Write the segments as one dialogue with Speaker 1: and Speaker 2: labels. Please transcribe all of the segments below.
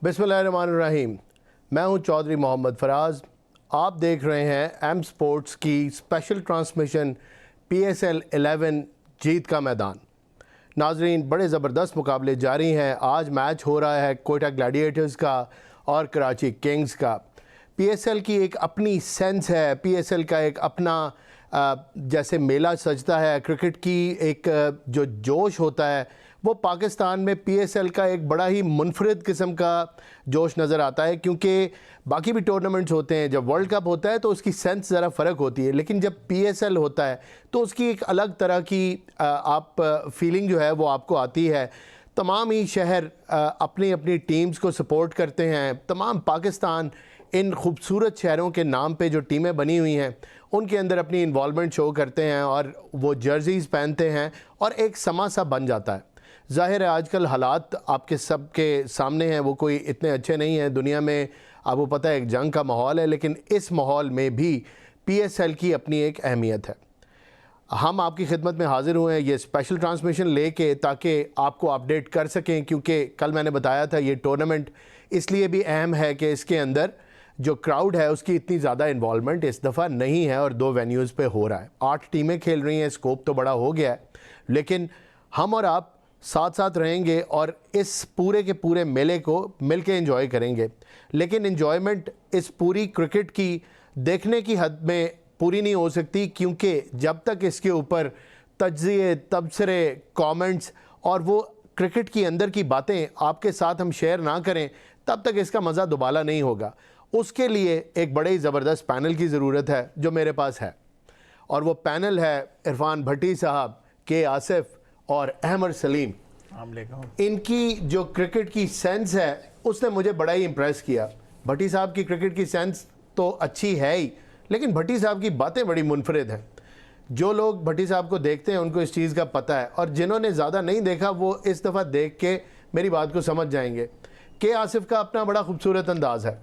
Speaker 1: बिस्मिल्लाहिर्रहमानिर्रहीम। मैं हूं चौधरी मोहम्मद फराज। आप देख रहे हैं एम स्पोर्ट्स की स्पेशल ट्रांसमिशन PSL 11 जीत का मैदान। नाजरीन, बड़े ज़बरदस्त मुकाबले जारी हैं। आज मैच हो रहा है कोयटा ग्लैडिएटर्स का और कराची किंग्स का। PSL की एक अपनी सेंस है, PSL का एक अपना जैसे मेला सजता है, क्रिकेट की एक जो जोश होता है वो पाकिस्तान में PSL का एक बड़ा ही मुनफरिद किस्म का जोश नज़र आता है। क्योंकि बाकी भी टूर्नामेंट्स होते हैं, जब वर्ल्ड कप होता है तो उसकी सेंस ज़रा फ़र्क होती है, लेकिन जब PSL होता है तो उसकी एक अलग तरह की आप फीलिंग जो है वो आपको आती है। तमाम ही शहर अपनी अपनी टीम्स को सपोर्ट करते हैं। तमाम पाकिस्तान इन खूबसूरत शहरों के नाम पे जो टीमें बनी हुई हैं उनके अंदर अपनी इन्वॉल्वमेंट शो करते हैं और वो जर्सीज़ पहनते हैं और एक समा सा बन जाता है। ज़ाहिर है आजकल हालात आपके सब के सामने हैं, वो कोई इतने अच्छे नहीं हैं। दुनिया में आपको पता है एक जंग का माहौल है, लेकिन इस माहौल में भी PSL की अपनी एक अहमियत है। हम आपकी खिदमत में हाज़िर हुए हैं ये स्पेशल ट्रांसमिशन लेके, ताकि आपको अपडेट कर सकें। क्योंकि कल मैंने बताया था ये टूर्नामेंट इसलिए भी अहम है कि इसके अंदर जो क्राउड है उसकी इतनी ज़्यादा इन्वॉल्वमेंट इस दफ़ा नहीं है और 2 वेन्यूज़ पे हो रहा है। 8 टीमें खेल रही हैं, स्कोप तो बड़ा हो गया है, लेकिन हम और आप साथ साथ रहेंगे और इस पूरे के पूरे मेले को मिल के इन्जॉय करेंगे। लेकिन इन्जॉयमेंट इस पूरी क्रिकेट की देखने की हद में पूरी नहीं हो सकती, क्योंकि जब तक इसके ऊपर तज्ज़िए, तबसरे, कमेंट्स और वो क्रिकेट की अंदर की बातें आपके साथ हम शेयर ना करें, तब तक इसका मज़ा दोबारा नहीं होगा। उसके लिए एक बड़े ही ज़बरदस्त पैनल की ज़रूरत है जो मेरे पास है, और वो पैनल है इरफान भट्टी साहब, के आसिफ और अहमद सलीम। इनकी जो क्रिकेट की सेंस है उसने मुझे बड़ा ही इम्प्रेस किया। भट्टी साहब की क्रिकेट की सेंस तो अच्छी है ही, लेकिन भट्टी साहब की बातें बड़ी मुनफरिद हैं। जो लोग भट्टी साहब को देखते हैं उनको इस चीज़ का पता है, और जिन्होंने ज़्यादा नहीं देखा वो इस दफ़ा देख के मेरी बात को समझ जाएंगे। के आसिफ का अपना बड़ा खूबसूरत अंदाज़ है,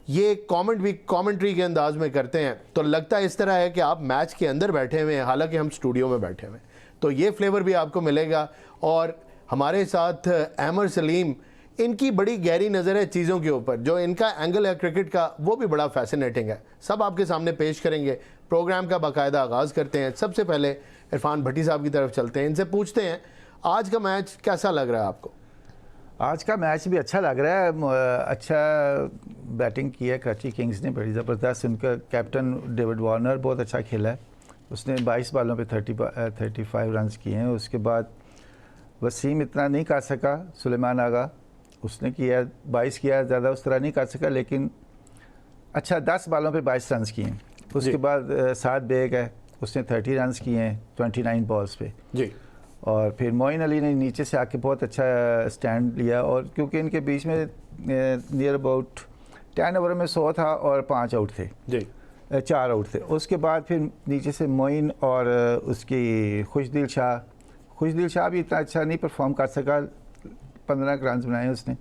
Speaker 1: ये कॉमेंट्री के अंदाज में करते हैं तो लगता है इस तरह है कि आप मैच के अंदर बैठे हुए हैं, हालांकि हम स्टूडियो में बैठे हुए हैं। तो ये फ्लेवर भी आपको मिलेगा। और हमारे साथ अहमद सलीम, इनकी बड़ी गहरी नज़र है चीज़ों के ऊपर, जो इनका एंगल है क्रिकेट का वो भी बड़ा फैसिनेटिंग है। सब आपके सामने पेश करेंगे। प्रोग्राम का बाकायदा आगाज़ करते हैं। सबसे पहले इरफान भट्टी साहब की तरफ चलते हैं, इनसे पूछते हैं आज का मैच कैसा लग रहा है आपको?
Speaker 2: आज का मैच भी अच्छा लग रहा है। अच्छा बैटिंग की है कराची किंग्स ने, बड़ी ज़बरदस्त। उनका कैप्टन डेविड वार्नर बहुत अच्छा खेला है, उसने 22 बालों पे 35 रन किए हैं। उसके बाद वसीम इतना नहीं कर सका, सुलेमान आगा उसने किया 22 किया, ज़्यादा उस तरह नहीं कर सका, लेकिन अच्छा 10 बालों पे 22 रन किए हैं। उसके बाद साद बेग है, उसने 30 रन किए हैं 29 बॉल्स पे जी। और फिर मोइन अली ने नीचे से आके बहुत अच्छा स्टैंड लिया, और क्योंकि इनके बीच में नियर अबाउट 10 ओवर में 100 था और 5 आउट थे जी, 4 आउट थे। उसके बाद फिर नीचे से मोइन और उसकी खुशदिल शाह भी इतना अच्छा नहीं परफॉर्म कर सका, 15 रन बनाए उसने।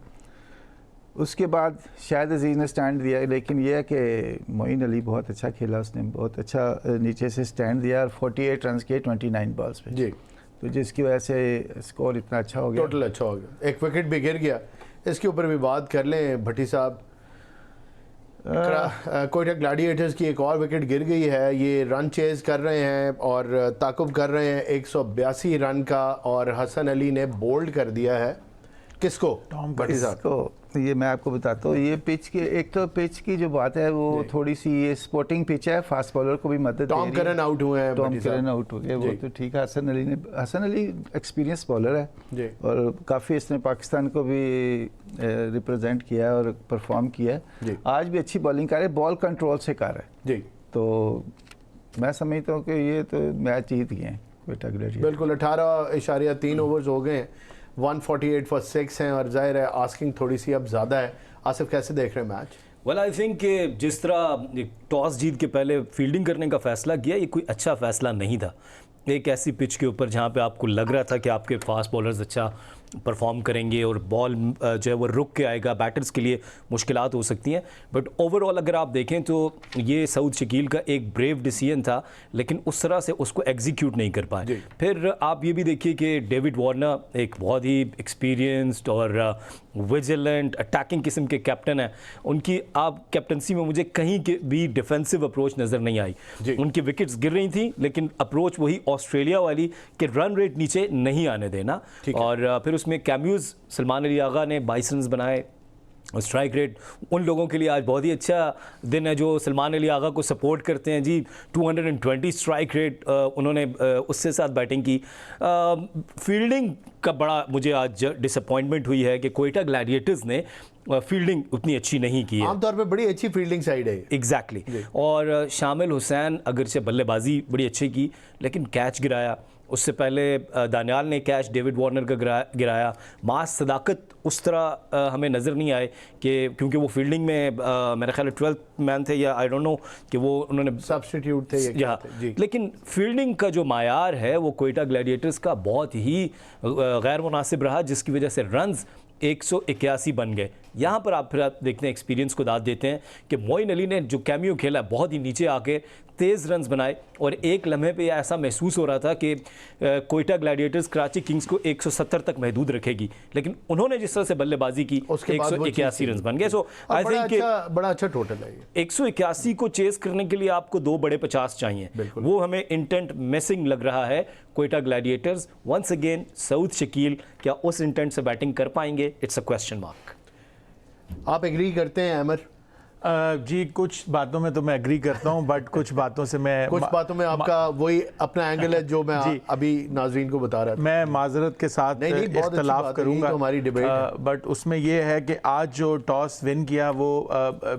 Speaker 2: उसके बाद शायद अजीज़ ने स्टैंड दिया, लेकिन यह है कि मोइन अली बहुत अच्छा खेला, उसने बहुत अच्छा नीचे से स्टैंड दिया और 48 रन किए 29 बॉल्स पे जी। तो जिसकी वजह से स्कोर इतना अच्छा हो गया,
Speaker 1: टोटल अच्छा हो गया। एक विकेट भी गिर गया, इसके ऊपर भी बात कर लें भट्टी साहब। कोयटा ग्लैडिएटर्स की एक और विकेट गिर गई है। ये रन चेज कर रहे हैं और ताकुब कर रहे हैं 182 रन का, और हसन अली ने बोल्ड कर दिया है किसको? भट्टी साहब
Speaker 2: को। ये मैं आपको बताता हूँ, ये पिच के, एक तो पिच की जो बात है वो थोड़ी सी ये स्पोर्टिंग पिच है, फास्ट बॉलर को भी मदद।
Speaker 1: टॉम करन आउट हुए हैं,
Speaker 2: टॉम करन आउट हो गए, वो तो ठीक है। हसन अली एक्सपीरियंस बॉलर है जी, और काफ़ी इसने पाकिस्तान को भी रिप्रेजेंट किया है और परफॉर्म किया है। आज भी अच्छी बॉलिंग कर रहे, बॉल कंट्रोल से कर रहे हैं जी। तो मैं समझता हूँ कि ये तो मैच जीत गए हैं कोयटा ग्लैडिएटर्स।
Speaker 1: बिल्कुल, 18.3 ओवर्स हो गए हैं, 148 फॉर 6 हैं, और जाहिर है आस्किंग थोड़ी सी अब ज़्यादा है। आसिफ कैसे देख रहे हैं मैच?
Speaker 3: वेल आई थिंक कि जिस तरह टॉस जीत के पहले फील्डिंग करने का फ़ैसला किया, ये कोई अच्छा फ़ैसला नहीं था। एक ऐसी पिच के ऊपर जहाँ पे आपको लग रहा था कि आपके फास्ट बॉलर्स अच्छा परफॉर्म करेंगे और बॉल जो है वो रुक के आएगा, बैटर्स के लिए मुश्किलात हो सकती हैं। बट ओवरऑल अगर आप देखें तो ये सऊद शकील का एक ब्रेव डिसीजन था, लेकिन उस तरह से उसको एग्जीक्यूट नहीं कर पाए। फिर आप ये भी देखिए कि डेविड वार्नर एक बहुत ही एक्सपीरियंस्ड और विजिलेंट अटैकिंग किस्म के कैप्टन हैं। उनकी आप कैप्टनसी में मुझे कहीं के भी डिफेंसिव अप्रोच नज़र नहीं आई। उनकी विकेट्स गिर रही थी, लेकिन अप्रोच वही ऑस्ट्रेलिया वाली कि रन रेट नीचे नहीं आने देना। और फिर उसमें कैम्यूज़ सलमान अली आगा ने 22 रन बनाए। स्ट्राइक रेट उन लोगों के लिए आज बहुत ही अच्छा दिन है जो सलमान अली आगा को सपोर्ट करते हैं जी। 220 स्ट्राइक रेट उन्होंने उससे साथ बैटिंग की। फील्डिंग का बड़ा मुझे आज डिसअपॉइंटमेंट हुई है कि कोयटा ग्लैडिएटर्स ने फील्डिंग उतनी अच्छी नहीं की है।
Speaker 1: आमतौर पे बड़ी अच्छी फील्डिंग साइड है
Speaker 3: एग्जैक्टली। और शामिल हुसैन अगरचे बल्लेबाजी बड़ी अच्छी की, लेकिन कैच गिराया। उससे पहले दानियाल ने कैच डेविड वार्नर का गिराया। मास सदाकत उस तरह हमें नज़र नहीं आए कि क्योंकि वो फील्डिंग में मेरा ख्याल 12th मैन थे या आई डोंट नो कि वो उन्होंने
Speaker 1: सब्स्टिट्यूट थे या
Speaker 3: जी। लेकिन फील्डिंग का जो मायार है वो कोयटा ग्लैडिएटर्स का बहुत ही गैर मुनासिब रहा, जिसकी वजह से रन्स 181 बन गए। यहाँ पर आप देखते हैं, एक्सपीरियंस को दाद देते हैं कि मोइन अली ने जो कैमियो खेला बहुत ही नीचे आके तेज़ रन्स बनाए। और एक लम्हे पे ऐसा महसूस हो रहा था कि कोयटा ग्लैडिएटर्स कराची किंग्स को 170 तक महदूद रखेगी, लेकिन उन्होंने जिस तरह से बल्लेबाजी की 181 रन बन गए। सो आई थिंक
Speaker 1: बड़ा अच्छा टोटल है ये।
Speaker 3: 181 को चेस करने के लिए आपको 2 बड़े 50 चाहिए, वो हमें इंटेंट मिसिंग लग रहा है। Quetta Gladiators once again Saud Shakeel क्या उस इंटेंट से बैटिंग कर पाएंगे? It's a question mark.
Speaker 1: आप एग्री करते हैं अमर?
Speaker 2: जी कुछ बातों में तो मैं एग्री करता हूं, बट कुछ बातों से मैं
Speaker 1: कुछ बातों में आपका वही अपना एंगल है जो मैं अभी नाजरीन को बता रहा था।
Speaker 2: मैं माजरत के साथ इख्तलाफ करूंगा,
Speaker 1: हमारी डिबेट
Speaker 2: बट उसमें यह है कि आज जो टॉस विन किया वो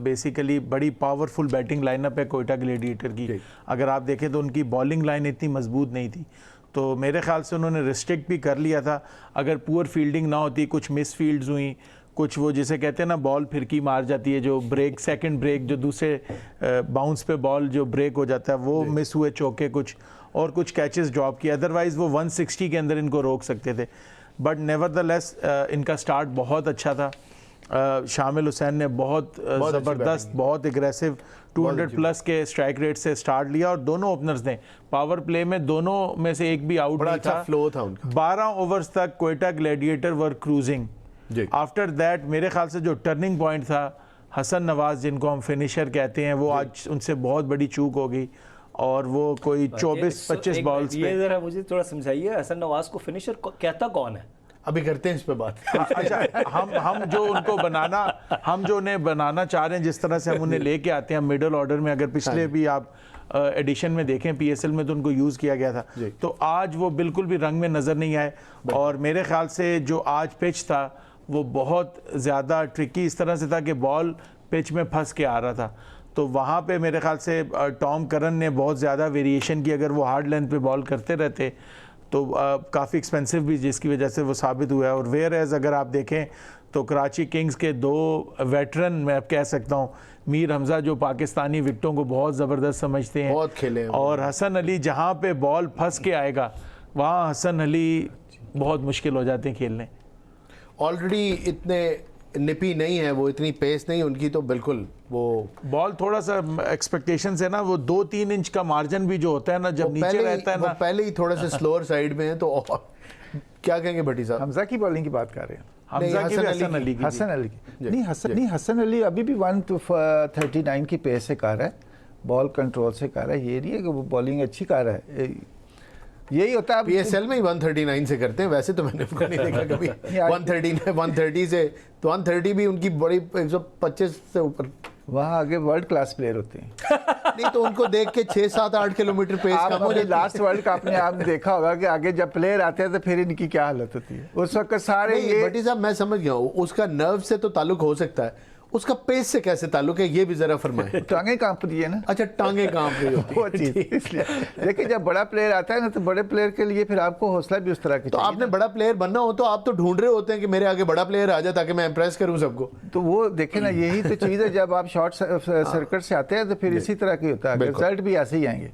Speaker 2: बेसिकली बड़ी पावरफुल बैटिंग लाइनअप है कोयटा ग्लैडिएटर की। अगर आप देखें तो उनकी बॉलिंग लाइन इतनी मजबूत नहीं थी, तो मेरे ख्याल से उन्होंने रिस्ट्रिक्ट भी कर लिया था। अगर पुअर फील्डिंग ना होती, कुछ मिस फील्ड्स हुई, कुछ वो जिसे कहते हैं ना बॉल फिरकी मार जाती है, जो ब्रेक सेकंड ब्रेक जो दूसरे बाउंस पे बॉल जो ब्रेक हो जाता है वो मिस हुए चौके कुछ, और कुछ कैचेस ड्रॉप किए, अदरवाइज वो 160 के अंदर इनको रोक सकते थे। बट नेवरदलेस इनका स्टार्ट बहुत अच्छा था। शामिल हुसैन ने बहुत ज़बरदस्त, बहुत एग्रेसिव 200 प्लस के स्ट्राइक रेट से स्टार्ट लिया, और दोनों ओपनर्स ने पावर प्ले में दोनों में से एक भी आउट नहीं था।
Speaker 1: फ्लो था उनका।
Speaker 2: 12 ओवर्स तक Quetta gladiator were cruising. After that मेरे ख्याल से जो टर्निंग पॉइंट था, हसन नवाज जिनको हम फिनिशर कहते हैं, वो आज उनसे बहुत बड़ी चूक हो गई, और वो कोई 24-25 बॉल्स पे।
Speaker 3: ये जरा मुझे थोड़ा समझाइए, हसन नवाज को फिनिशर कहता कौन है?
Speaker 1: अभी करते हैं इस पे बात।
Speaker 2: अच्छा, हम जो उन्हें बनाना चाह रहे हैं, जिस तरह से हम उन्हें लेके आते हैं मिडिल ऑर्डर में, अगर पिछले भी आप एडिशन में देखें पीएसएल में तो उनको यूज़ किया गया था, तो आज वो बिल्कुल भी रंग में नज़र नहीं आए। और मेरे ख्याल से जो आज पिच था वो बहुत ज़्यादा ट्रिकी इस तरह से था कि बॉल पिच में फंस के आ रहा था, तो वहाँ पे मेरे ख्याल से टॉम करन ने बहुत ज़्यादा वेरिएशन की। अगर वो हार्ड लेंथ पे बॉल करते रहते तो काफ़ी एक्सपेंसिव भी, जिसकी वजह से वो साबित हुआ है। और वेयर एज अगर आप देखें तो कराची किंग्स के 2 वेटरन, मैं कह सकता हूँ, मीर हमजा जो पाकिस्तानी विकेटों को बहुत ज़बरदस्त समझते हैं,
Speaker 1: बहुत खेले हैं,
Speaker 2: और हसन अली जहाँ पे बॉल फंस के आएगा वहाँ हसन अली बहुत मुश्किल हो जाते हैं खेलने।
Speaker 1: ऑलरेडी इतने निपी नहीं है वो, इतनी पेस नहीं उनकी, तो बिल्कुल वो
Speaker 2: बॉल थोड़ा सा एक्सपेक्टेशन से ना, वो 2-3 इंच का मार्जिन भी जो होता है ना जब नीचे रहता है ना,
Speaker 1: पहले ही थोड़ा सा स्लोअर साइड में है। तो क्या कहेंगे भट्टी साहब?
Speaker 4: हमजा की बॉलिंग की बात कर रहे हैं।
Speaker 2: हमजा की, हसन
Speaker 4: अली की नहीं, हसन अली अभी भी 139 की पेस से कर रहा है, बॉल कंट्रोल से कर रहा है। ये नहीं है कि वो बॉलिंग अच्छी कर रहा है, यही होता है।
Speaker 1: पीएसएल में ही 139 से करते हैं, वैसे तो मैंने उनको नहीं देखा कभी 130 से, तो 130 भी उनकी बड़ी 125 से ऊपर।
Speaker 4: वहाँ आगे वर्ल्ड क्लास प्लेयर होते हैं।
Speaker 1: नहीं तो उनको देख के 6-7-8 किलोमीटर पेस कम हो जाती है।
Speaker 4: लास्ट वर्ल्ड कप में आपने देखा होगा कि आगे जब प्लेयर आते हैं तो फिर इनकी क्या हालत होती है उस वक्त सारे। ये
Speaker 1: भट्टी साहब मैं समझ गया हूँ, उसका नर्व से तो ताल्लुक हो सकता है, उसका पेस से कैसे ताल्लुक है ये भी जरा फरमाएं।
Speaker 4: टांगे कांप रही है ना।
Speaker 1: अच्छा, टांगे कांप रही होती है,
Speaker 4: वो चीज़ इसलिए। देखिए जब बड़ा प्लेयर आता है ना, तो बड़े प्लेयर के लिए फिर आपको हौसला भी उस तरह की।
Speaker 1: तो आपने बड़ा प्लेयर बनना हो तो आप तो ढूंढ रहे होते हैं कि मेरे आगे बड़ा प्लेयर आ जाए ताकि मैं इंप्रेस करूं सबको।
Speaker 4: तो वो देखे ना, यही तो चीज़ है, जब आप शॉर्ट सर्किट से आते हैं तो फिर इसी तरह की होता है, रिजल्ट भी ऐसे ही आएंगे।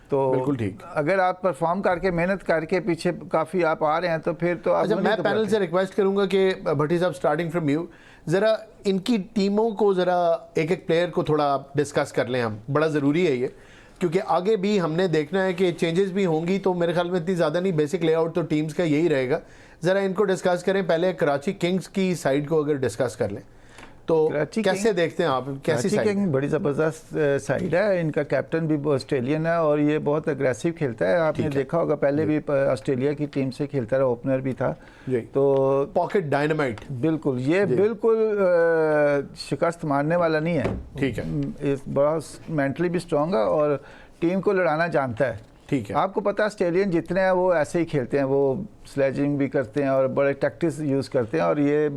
Speaker 2: तो
Speaker 1: बिल्कुल ठीक।
Speaker 2: अगर आप परफॉर्म करके मेहनत करके पीछे काफ़ी आप आ रहे हैं तो फिर तो आप
Speaker 1: अच्छा, मैं पैनल से रिक्वेस्ट करूंगा कि भट्टी साहब स्टार्टिंग फ्रॉम यू ज़रा इनकी टीमों को ज़रा एक एक प्लेयर को थोड़ा डिस्कस कर लें हम, बड़ा ज़रूरी है ये, क्योंकि आगे भी हमने देखना है कि चेंजेस भी होंगी, तो मेरे ख्याल में इतनी ज़्यादा नहीं, बेसिक लेआउट तो टीम्स का यही रहेगा। ज़रा इनको डिस्कस करें, पहले कराची किंग्स की साइड को अगर डिस्कस कर लें तो कैसे देखते हैं आप, कैसी
Speaker 2: कराची किंग बड़ी ज़बरदस्त साइड है, इनका कैप्टन भी ऑस्ट्रेलियन है और ये बहुत अग्रेसिव खेलता है। आपने देखा होगा पहले भी ऑस्ट्रेलिया की टीम से खेलता रहा, ओपनर भी था, तो
Speaker 1: पॉकेट डायनामाइट।
Speaker 2: बिल्कुल, ये बिल्कुल शिकस्त मारने वाला नहीं है।
Speaker 1: ठीक है,
Speaker 2: बड़ा मेंटली भी स्ट्रांग है और टीम को लड़ाना जानता है।
Speaker 1: ठीक है,
Speaker 2: आपको पता है ऑस्ट्रेलियन जितने हैं वो ऐसे ही खेलते हैं, वो स्लेजिंग भी करते हैं और बड़े टैक्टिक्स यूज़ करते हैं, और ये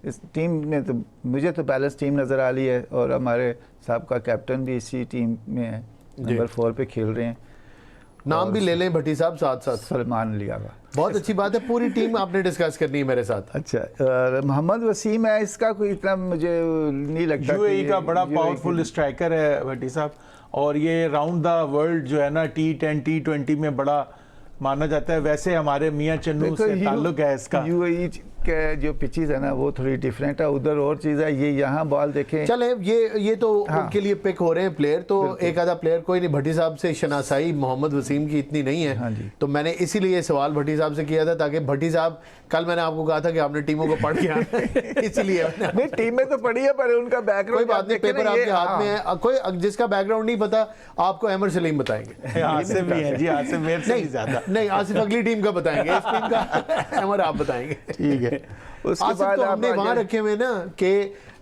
Speaker 2: इस टीम में तो मुझे तो बैलेंस टीम नज़र आ रही है, और हमारे साहब का कैप्टन भी इसी टीम में है, नंबर 4 पे खेल रहे हैं।
Speaker 1: नाम भी ले लें भट्टी साहब साथ साथ,
Speaker 2: सलमान लियागा।
Speaker 1: बहुत अच्छी बात है, पूरी टीम आपने डिस्कस करनी है मेरे साथ।
Speaker 2: अच्छा, मोहम्मद वसीम है, इसका कोई इतना मुझे नहीं लगता।
Speaker 5: यूएई का बड़ा पावरफुल स्ट्राइकर है भट्टी साहब, और ये राउंड द वर्ल्ड जो है ना T10 T20 में बड़ा माना जाता है। वैसे हमारे मियां चन्नू से ताल्लुक है इसका।
Speaker 2: यूएई के जो पिचेस है ना वो थोड़ी डिफरेंट है, उधर और चीज़ है, ये यहाँ बॉल देखें।
Speaker 1: चले, ये तो उनके लिए पिक हो रहे हैं प्लेयर, तो एक आधा प्लेयर कोई नहीं। भट्टी साहब से शनासाई मोहम्मद वसीम की इतनी नहीं है,
Speaker 2: हाँ जी।
Speaker 1: तो मैंने इसीलिए सवाल भट्टी साहब से किया था, ताकि भट्टी साहब, कल मैंने आपको कहा था कि आपने टीमों को पढ़ के आना है, इसलिए
Speaker 2: नहीं, टीम में तो पढ़ी है पर उनका बैकग्राउंड
Speaker 1: कोई बात नहीं, पेपर आपके हाथ में है। कोई जिसका बैकग्राउंड नहीं पता आपको अहमद सलीम बताएंगे।
Speaker 5: आसिफ भी है जी, आसिफ मेरे से भी ज्यादा।
Speaker 1: नहीं, आसिफ अगली टीम का बताएंगे, इस टीम का अहमद आप बताएंगे।
Speaker 2: ठीक है, उसके बाद
Speaker 1: तो हमने वहां रखे हुए ना कि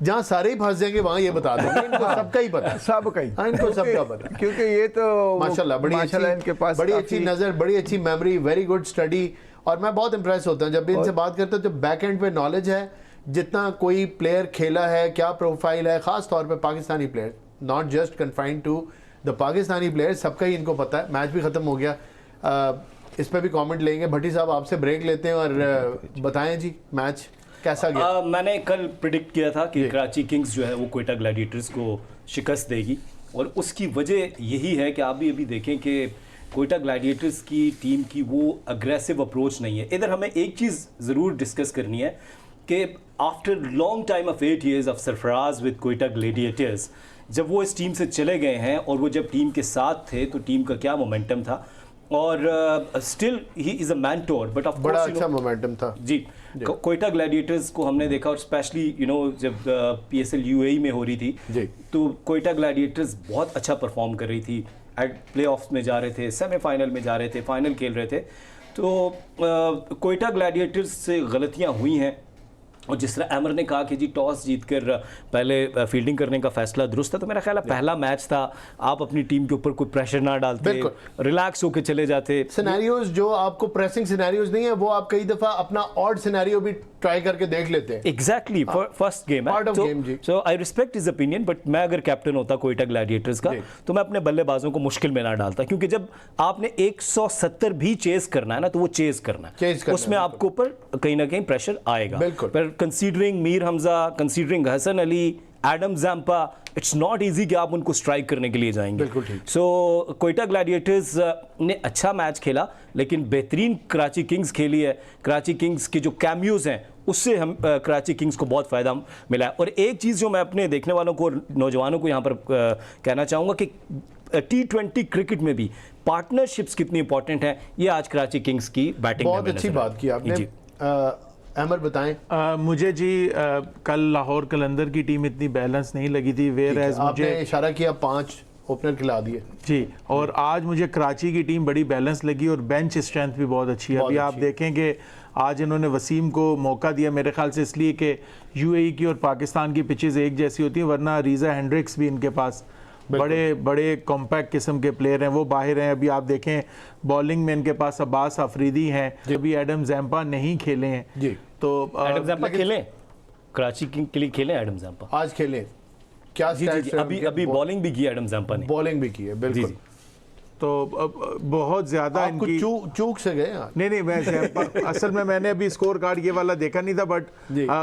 Speaker 1: जहाँ सारे ही फंस जाएंगे वहां ये बता देंगे, इनको सबका ही पता है,
Speaker 2: सबका ही।
Speaker 1: हाँ, इनको सबका पता है,
Speaker 2: क्योंकि ये तो
Speaker 1: माशाल्लाह बड़ी
Speaker 2: इनके पास
Speaker 1: बड़ी अच्छी नज़र, बड़ी अच्छी मेमोरी, वेरी गुड स्टडी। और मैं बहुत इंप्रेस होता हूँ जब भी इनसे बात करता हूँ, जो बैक एंड पे नॉलेज है, जितना कोई प्लेयर खेला है, क्या प्रोफाइल है, खास तौर पे Pakistani player, not just confined to the Pakistani player, सबका ही इनको पता है। मैच भी ख़त्म हो गया, इस पर भी कमेंट लेंगे। भट्टी साहब आपसे ब्रेक लेते हैं और बताएं जी मैच कैसा गया।
Speaker 3: मैंने कल प्रिडिक्ट किया था कि कराची किंग्स जो है वो क्वेटा ग्लैडिएटर्स को शिकस्त देगी, और उसकी वजह यही है कि आप भी अभी देखें कि क्वेटा ग्लैडिएटर्स की टीम की वो अग्रेसिव अप्रोच नहीं है। इधर हमें एक चीज़ ज़रूर डिस्कस करनी है कि after long time of 8 years of Sarfaraz with Quetta Gladiators, जब वो इस टीम से चले गए हैं और वो जब टीम के साथ थे तो टीम का क्या मोमेंटम था, और still he is a mentor, but of
Speaker 1: बड़ा अच्छा मोमेंटम था
Speaker 3: जी। क्वेटा ग्लैडिएटर्स को हमने देखा, और स्पेशली जब PSL UAE में हो रही थी
Speaker 1: जी,
Speaker 3: तो क्वेटा ग्लैडिएटर्स बहुत अच्छा परफॉर्म कर रही थी, प्लेऑफ्स में जा रहे थे, सेमीफाइनल में जा रहे थे, फाइनल खेल रहे थे। तो क्वेटा ग्लैडिएटर्स से गलतियां हुई हैं, और जिस तरह अमर ने कहा कि जी टॉस जीतकर पहले फील्डिंग करने का फैसला दुरुस्त था, तो मेरा ख्याल है पहला मैच था, आप अपनी टीम के ऊपर कोई प्रेशर ना डालते, रिलैक्स होकर चले जाते।
Speaker 1: सिनेरियोज जो आपको प्रेसिंग सिनेरियोज नहीं है, वो आप कई दफा अपना ऑड सिनेरियो भी ट्राई करके देख लेते हैं।
Speaker 3: एग्जैक्टली, फर्स्ट गेम है, so I respect his opinion, but मैं अगर कैप्टन होता क्वेटा ग्लैडिएटर्स का तो मैं अपने बल्लेबाजों को मुश्किल में ना डालता, क्योंकि जब आपने 170 भी चेज करना है ना, तो वो चेज करना है, उसमें आपको ऊपर कहीं ना कहीं प्रेशर आएगा। पर considering Mir Hamza, considering Hasan Ali, Adam Zampa, it's not easy कि आप उनको स्ट्राइक करने के लिए जाएंगे। सो क्वेटा ग्लैडिएटर्स ने अच्छा मैच खेला, लेकिन बेहतरीन कराची किंग्स खेली है। कराची किंग्स के जो कैमियोज हैं उससे हम कराची किंग्स को बहुत फ़ायदा मिला है। और एक चीज़ जो मैं अपने देखने वालों को, नौजवानों को यहाँ पर कहना चाहूँगा कि T20 क्रिकेट में भी पार्टनरशिप्स कितनी इंपॉर्टेंट है, ये आज कराची किंग्स की बैटिंग
Speaker 1: बहुत अच्छी बात की आपने। अहमद बताएं।
Speaker 5: मुझे जी कल लाहौर कलंदर की टीम इतनी बैलेंस नहीं लगी थी, वेयर एज
Speaker 1: मुझे इशारा किया 5 ओपनर खिला दिए
Speaker 5: जी, और आज मुझे कराची की टीम बड़ी बैलेंस लगी, और बेंच स्ट्रेंथ भी बहुत अच्छी है। अभी आप देखेंगे आज इन्होंने वसीम को मौका दिया, मेरे ख्याल से इसलिए कि UAE की और पाकिस्तान की पिचेस एक जैसी होती हैं, वरना रीज़ा हेंड्रिक्स भी इनके पास बड़े बड़े कॉम्पैक्ट किस्म के प्लेयर हैं, वो बाहर हैं। अभी आप देखें बॉलिंग में इनके पास अब्बास अफरीदी हैं, अभी एडम जैम्पा नहीं खेले हैं
Speaker 1: जी,
Speaker 3: तो एडम जैम्पा खेलें, कराची के लिए खेलें एडम जैम्पा,
Speaker 1: आज खेलें क्या?
Speaker 3: जी, अभी बॉलिंग भी की एडम जैम्पा ने,
Speaker 1: बॉलिंग भी की है, बिल्कुल।
Speaker 5: तो बहुत ज़्यादा
Speaker 1: आपको
Speaker 5: इनकी
Speaker 1: चूक से गए यार।
Speaker 5: नहीं मैं असल में मैंने अभी स्कोर कार्ड ये वाला देखा नहीं था, बट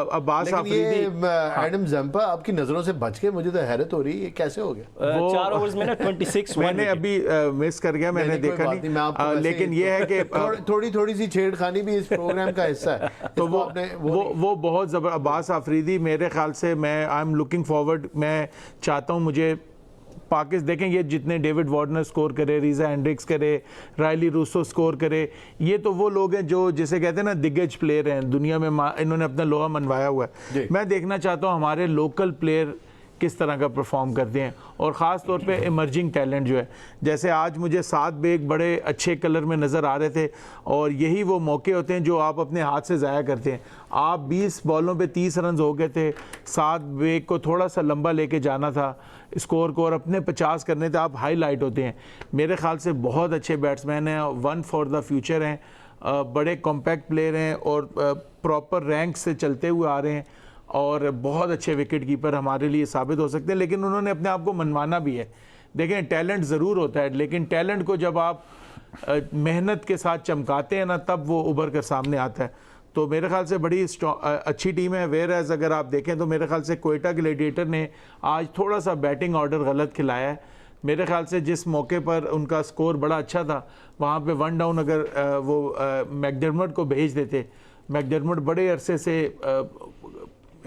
Speaker 5: अब्बास
Speaker 1: लेकिन ये
Speaker 5: आफरीदी
Speaker 1: एडम जम्पा आपकी नज़रों से बच के, मुझे तो हैरत हो रही है ये कैसे हो गया।
Speaker 3: 4 ओवर्स में ना 26
Speaker 5: मैंने अभी मिस कर गया, मैंने देखा नहीं, लेकिन ये है कि
Speaker 1: थोड़ी सी छेड़खानी भी इस प्रोग्राम का हिस्सा है।
Speaker 5: तो वो बहुत ज़बर अब्बास आफरीदी मेरे ख्याल से, मैं आई एम लुकिंग फॉरवर्ड, मैं चाहता हूँ मुझे पाकिस्तान देखें, ये जितने डेविड वार्नर स्कोर करे, रीज़ा हेंड्रिक्स करे, रायली रूसो स्कोर करे, ये तो वो लोग हैं जो जिसे कहते हैं ना दिग्गज प्लेयर हैं दुनिया में, इन्होंने अपना लोहा मनवाया हुआ है। मैं देखना चाहता हूँ हमारे लोकल प्लेयर किस तरह का परफॉर्म करते हैं, और ख़ास तौर पे इमर्जिंग टैलेंट जो है, जैसे आज मुझे साद बेग बड़े अच्छे कलर में नज़र आ रहे थे, और यही वो मौके होते हैं जो आप अपने हाथ से ज़ाया करते हैं। आप 20 बॉलों पे 30 रन हो गए थे, साद बेग को थोड़ा सा लंबा लेके जाना था स्कोर को और अपने 50 करने थे, आप हाईलाइट होते हैं। मेरे ख्याल से बहुत अच्छे बैट्समैन हैं, वन फॉर द फ्यूचर हैं, बड़े कॉम्पैक्ट प्लेयर हैं और प्रॉपर रैंक से चलते हुए आ रहे हैं, और बहुत अच्छे विकेट कीपर हमारे लिए साबित हो सकते हैं। लेकिन उन्होंने अपने आप को मनवाना भी है। देखें, टैलेंट ज़रूर होता है, लेकिन टैलेंट को जब आप मेहनत के साथ चमकाते हैं ना, तब वो उभर कर सामने आता है। तो मेरे ख्याल से बड़ी अच्छी टीम है। वेयर एज अगर आप देखें तो मेरे ख्याल से कोयटा ग्लैडिएटर ने आज थोड़ा सा बैटिंग ऑर्डर गलत खिलाया है। मेरे ख्याल से जिस मौके पर उनका स्कोर बड़ा अच्छा था, वहाँ पे 1 डाउन अगर वो मैकडर्मट को भेज देते, मैकडर्मट बड़े अरसे से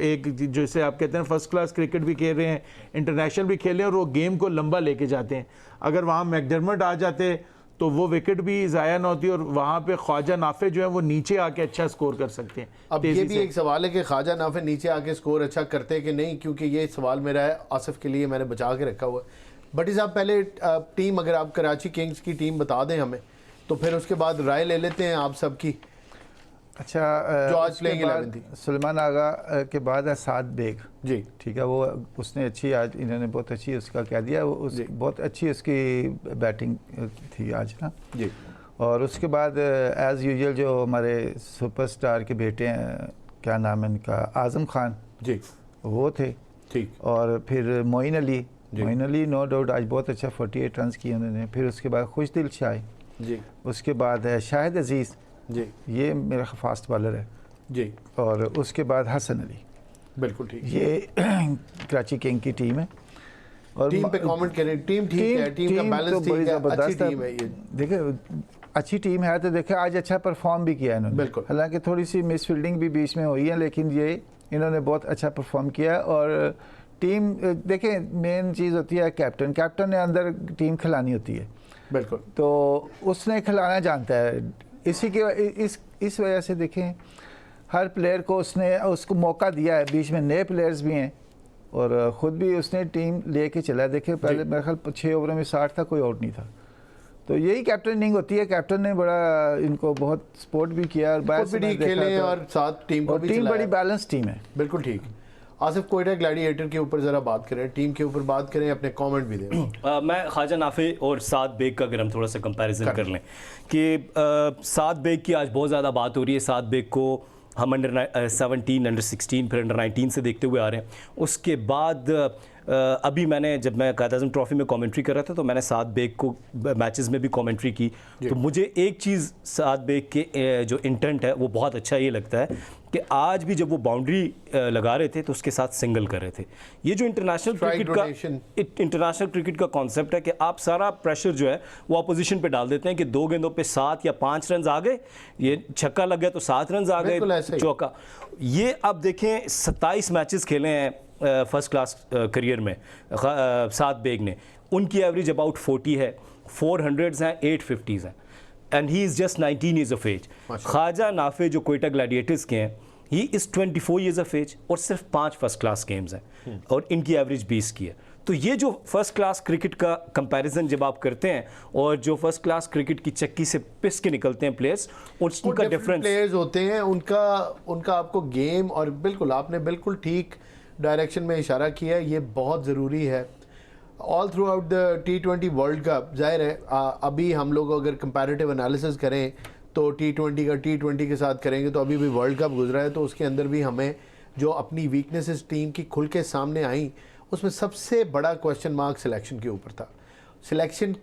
Speaker 5: एक जैसे आप कहते हैं फर्स्ट क्लास क्रिकेट भी खेल रहे हैं, इंटरनेशनल भी खेले और वो गेम को लंबा लेके जाते हैं। अगर वहाँ मैकडर्मट आ जाते तो वो विकेट भी ज़ाया ना होती, और वहाँ पे ख्वाजा नाफे जो है वो नीचे आके अच्छा स्कोर कर सकते हैं।
Speaker 1: अब ये भी एक सवाल है कि ख्वाजा नाफे नीचे आके स्कोर अच्छा करते हैं कि नहीं, क्योंकि ये सवाल मेरा है आसिफ के लिए, मैंने बचा के रखा हुआ है। बट साहब पहले टीम, अगर आप कराची किंग्स की टीम बता दें हमें, तो फिर उसके बाद राय ले लेते हैं आप सबकी।
Speaker 2: अच्छा,
Speaker 1: जो आज प्लेइंग 11 थी,
Speaker 2: सुलेमान आगा के बाद है साद बेग
Speaker 1: जी,
Speaker 2: ठीक है, वो उसने अच्छी, आज इन्होंने बहुत अच्छी उसका कह दिया, बहुत अच्छी उसकी बैटिंग थी आज ना
Speaker 1: जी।
Speaker 2: और उसके बाद एज़ यूजुअल जो हमारे सुपरस्टार के बेटे हैं, क्या नाम है इनका, आज़म खान
Speaker 1: जी,
Speaker 2: वो थे,
Speaker 1: ठीक।
Speaker 2: और फिर मोइन अली, नो डाउट आज बहुत अच्छा 48 रन किए उन्होंने। फिर उसके बाद खुशदिल शाह
Speaker 1: जी,
Speaker 2: उसके बाद है शाहिद अजीज़
Speaker 1: जी,
Speaker 2: ये मेरा फास्ट बॉलर है
Speaker 1: जी,
Speaker 2: और उसके बाद हसन अली,
Speaker 1: बिल्कुल ठीक।
Speaker 2: ये कराची किंग की टीम है। और
Speaker 1: टीम पे कमेंट करें, टीम ठीक है, टीम का बैलेंस ठीक है, अच्छी टीम है ये।
Speaker 2: देखिए अच्छी टीम है, तो देखिए आज अच्छा परफॉर्म भी किया इन्होंने,
Speaker 1: बिल्कुल।
Speaker 2: हालांकि थोड़ी सी मिस फील्डिंग भी बीच में हुई है, लेकिन ये इन्होंने बहुत अच्छा परफॉर्म किया। और टीम देखें, मेन चीज़ होती है कैप्टन ने अंदर टीम खिलानी होती है,
Speaker 1: बिल्कुल,
Speaker 2: तो उसने खिलाना जानता है। इसी के इस वजह से देखें हर प्लेयर को उसको मौका दिया है, बीच में नए प्लेयर्स भी हैं और ख़ुद भी उसने टीम लेके चला। देखे पहले मेरे ख्याल 6 ओवरों में 60 था, कोई आउट नहीं था। तो यही कैप्टनिंग होती है, कैप्टन ने बड़ा इनको बहुत सपोर्ट भी किया और
Speaker 1: खुद भी ठीक खेले और साथ टीम को भी
Speaker 2: टीम
Speaker 1: चलाया।
Speaker 2: बड़ी बैलेंस टीम है,
Speaker 1: बिल्कुल ठीक। आसिफ, कोयटा ग्लैडिएटर के ऊपर ज़रा बात करें, टीम के ऊपर बात करें, अपने कमेंट भी दें।
Speaker 3: मैं ख्वाजा नाफे और साद बेग का अगर हम थोड़ा सा कंपैरिजन कर लें कि साद बेग की आज बहुत ज़्यादा बात हो रही है। साद बेग को हम अंडर 17, अंडर 16, फिर अंडर 19 से देखते हुए आ रहे हैं। उसके बाद अभी मैंने, जब मैं कायद आज़म ट्रॉफी में कमेंट्री कर रहा था, तो मैंने साद बेग को मैचेस में भी कमेंट्री की, तो मुझे एक चीज़ साद बेग के जो इंटेंट है वो बहुत अच्छा ये लगता है कि आज भी जब वो बाउंड्री लगा रहे थे तो उसके साथ सिंगल कर रहे थे। ये जो इंटरनेशनल क्रिकेट का कॉन्सेप्ट है कि आप सारा प्रेशर जो है वो अपोजिशन पे डाल देते हैं कि 2 गेंदों पे 7 या 5 रन आ गए, ये छक्का लग गया तो 7 रन आ गए, चौका। ये अब देखें 27 मैचेस खेले हैं फर्स्ट क्लास करियर में साद बेग ने, उनकी एवरेज अबाउट 40 है, 400s हैं, 850s हैं, and he is just 19 years of age. Khawaja Nafay जो कोयटा ग्लैडिएटर्स के हैं, he is 24 years of age और सिर्फ 5 फर्स्ट क्लास गेम्स हैं और इनकी एवरेज 20 की है। तो ये जो फर्स्ट क्लास क्रिकेट का कंपैरिजन जब आप करते हैं और जो फर्स्ट क्लास क्रिकेट की चक्की से पिस के निकलते हैं प्लेयर्स, उनका डिफरेंस
Speaker 1: प्लेयर्स होते हैं, उनका आपको गेम, और बिल्कुल आपने बिल्कुल ठीक डायरेक्शन में इशारा किया है, ये बहुत ज़रूरी है। All through out the T20 world cup, जाहिर है अभी हम लोग अगर कंपैरेटिव एनालिसिस करें तो T20 का T20 के साथ करेंगे तो अभी भी वर्ल्ड कप गुजरा है, तो उसके अंदर भी हमें जो अपनी वीकनेसेस टीम की खुल के सामने आई, उसमें सबसे बड़ा क्वेश्चन मार्क सिलेक्शन के ऊपर था। सिलेक्शन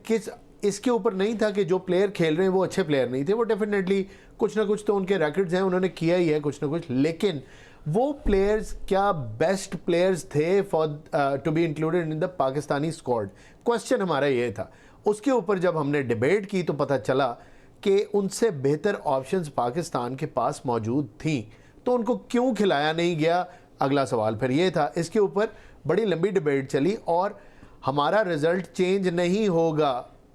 Speaker 1: इसके ऊपर नहीं था कि जो प्लेयर खेल रहे हैं वो अच्छे प्लेयर नहीं थे, वो डेफिनेटली कुछ ना कुछ तो उनके रैकेट्स हैं, उन्होंने किया ही है कुछ ना कुछ, लेकिन वो प्लेयर्स क्या बेस्ट प्लेयर्स थे for to be included in the Pakistani squad? Question हमारा ये था। उसके ऊपर जब हमने डिबेट की तो पता चला कि उनसे बेहतर ऑप्शंस पाकिस्तान के पास मौजूद थी, तो उनको क्यों खिलाया नहीं गया? अगला सवाल फिर ये था। इसके ऊपर बड़ी लंबी डिबेट चली और हमारा रिजल्ट चेंज नहीं होगा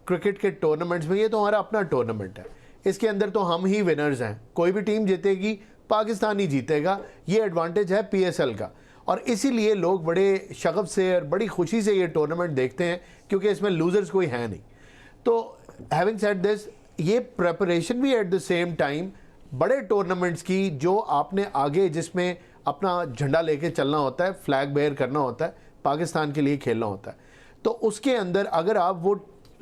Speaker 1: क्रिकेट के टूर्नामेंट्स में, ये तो हमारा अपना टूर्नामेंट है, इसके अंदर तो हम ही विनर्स हैं, कोई भी टीम जीतेगी पाकिस्तान ही जीतेगा, ये एडवांटेज है पीएसएल का। और इसीलिए लोग बड़े शगफ से और बड़ी खुशी से ये टूर्नामेंट देखते हैं, क्योंकि इसमें लूजर्स कोई है नहीं। तो हैविंग सेड दिस, ये प्रेपरेशन भी एट द सेम टाइम बड़े टूर्नामेंट्स की, जो आपने आगे जिसमें अपना झंडा लेके चलना होता है, फ्लैग बेयर करना होता है, पाकिस्तान के लिए खेलना होता है, तो उसके अंदर अगर आप वो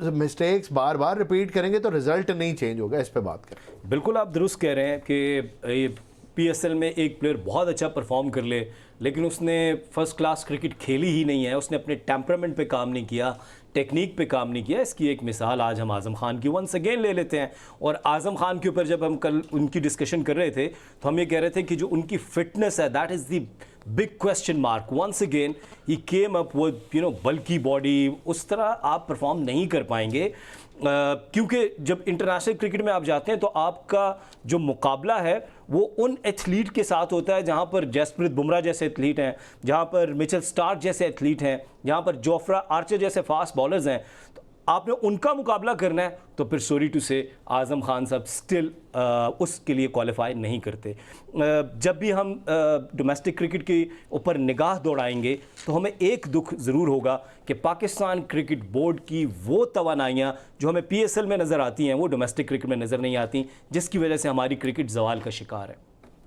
Speaker 1: मिस्टेक्स बार बार रिपीट करेंगे तो रिजल्ट नहीं चेंज होगा। इस पे बात करें।
Speaker 3: बिल्कुल आप दुरुस्त कह रहे हैं कि पीएसएल में एक प्लेयर बहुत अच्छा परफॉर्म कर ले, लेकिन उसने फर्स्ट क्लास क्रिकेट खेली ही नहीं है, उसने अपने टेम्परामेंट पे काम नहीं किया, टेक्निक पे काम नहीं किया। इसकी एक मिसाल आज हम आज़म खान की वंस अगेन ले लेते हैं। और आज़म खान के ऊपर जब हम कल उनकी डिस्कशन कर रहे थे तो हम ये कह रहे थे कि जो उनकी फिटनेस है, that is the big question mark. Once again he came up with bulky body, उस तरह आप परफॉर्म नहीं कर पाएंगे, क्योंकि जब इंटरनेशनल क्रिकेट में आप जाते हैं तो आपका जो मुकाबला है वो उन एथलीट के साथ होता है जहां पर जसप्रीत बुमराह जैसे एथलीट हैं, जहां पर मिचेल स्टार्क जैसे एथलीट हैं, जहां पर जोफ्रा आर्चर जैसे फास्ट बॉलर्स हैं। तो आपने उनका मुकाबला करना है, तो फिर सॉरी टू से आज़म खान साहब स्टिल उसके लिए क्वालिफाई नहीं करते। जब भी हम डोमेस्टिक क्रिकेट के ऊपर निगाह दौड़ाएंगे तो हमें एक दुख ज़रूर होगा कि पाकिस्तान क्रिकेट बोर्ड की वो तवानाइयाँ जो हमें पीएसएल में नज़र आती हैं वो डोमेस्टिक क्रिकेट में नज़र नहीं आती, जिसकी वजह से हमारी क्रिकेट जवाल का शिकार है।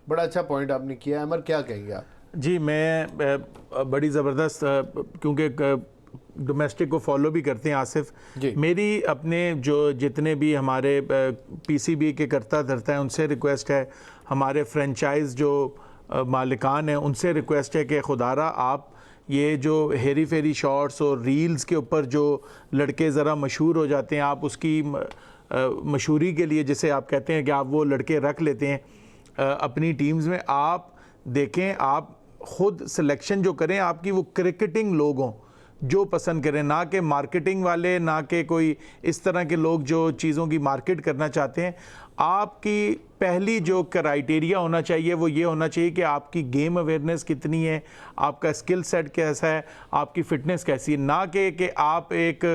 Speaker 1: बड़ा अच्छा पॉइंट आपने किया। अमर, क्या कहेंगे आप?
Speaker 5: जी, मैं बड़ी ज़बरदस्त, क्योंकि डोमेस्टिक को फॉलो भी करते हैं आसिफ, मेरी अपने जो जितने भी हमारे पीसीबी के करता धरता है उनसे रिक्वेस्ट है, हमारे फ्रेंचाइज जो मालिकान हैं उनसे रिक्वेस्ट है कि खुदारा आप ये जो हेरी फेरी शॉट्स और रील्स के ऊपर जो लड़के ज़रा मशहूर हो जाते हैं, आप उसकी मशहूरी के लिए, जिसे आप कहते हैं कि आप वो लड़के रख लेते हैं अपनी टीम्स में, आप देखें, आप ख़ुद सिलेक्शन जो करें आपकी वो क्रिकेटिंग लोग हों जो पसंद करें, ना कि मार्केटिंग वाले, ना कि कोई इस तरह के लोग जो चीज़ों की मार्केट करना चाहते हैं। आपकी पहली जो क्राइटेरिया होना चाहिए वो ये होना चाहिए कि आपकी गेम अवेयरनेस कितनी है, आपका स्किल सेट कैसा है, आपकी फ़िटनेस कैसी है, ना कि आप एक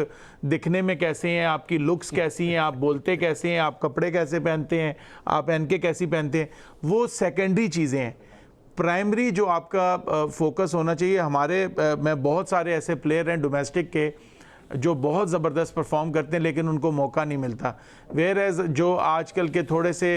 Speaker 5: दिखने में कैसे हैं, आपकी लुक्स कैसी हैं, आप बोलते कैसे हैं, आप कपड़े कैसे पहनते हैं, आप एनके कैसी पहनते हैं, वो सेकेंडरी चीज़ें हैं। प्राइमरी जो आपका फोकस होना चाहिए, हमारे में बहुत सारे ऐसे प्लेयर हैं डोमेस्टिक के जो बहुत ज़बरदस्त परफॉर्म करते हैं लेकिन उनको मौका नहीं मिलता। वेयर एज जो आजकल के थोड़े से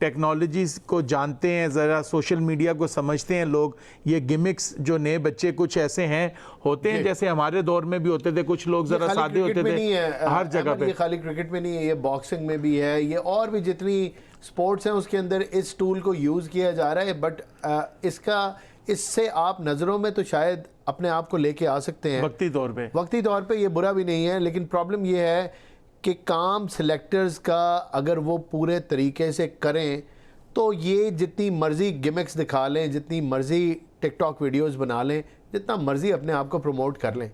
Speaker 5: टेक्नोलॉजीज़ को जानते हैं, ज़रा सोशल मीडिया को समझते हैं लोग, ये गिमिक्स जो नए बच्चे कुछ ऐसे हैं होते हैं, जैसे हमारे दौर में भी होते थे, कुछ लोग ज़रा सादे होते थे, हर जगह पे।
Speaker 1: ये खाली क्रिकेट में नहीं है, ये बॉक्सिंग में भी है, ये और भी जितनी स्पोर्ट्स हैं उसके अंदर इस टूल को यूज़ किया जा रहा है। बट इससे आप नज़रों में तो शायद अपने आप को लेके आ सकते हैं वक्ती तौर पे, ये बुरा भी नहीं है, लेकिन प्रॉब्लम ये है कि काम सिलेक्टर्स का अगर वो पूरे तरीके से करें तो ये जितनी मर्ज़ी गिमिक्स दिखा लें, जितनी मर्ज़ी टिकटॉक वीडियोस बना लें, जितना मर्ज़ी अपने आप को प्रमोट कर लें,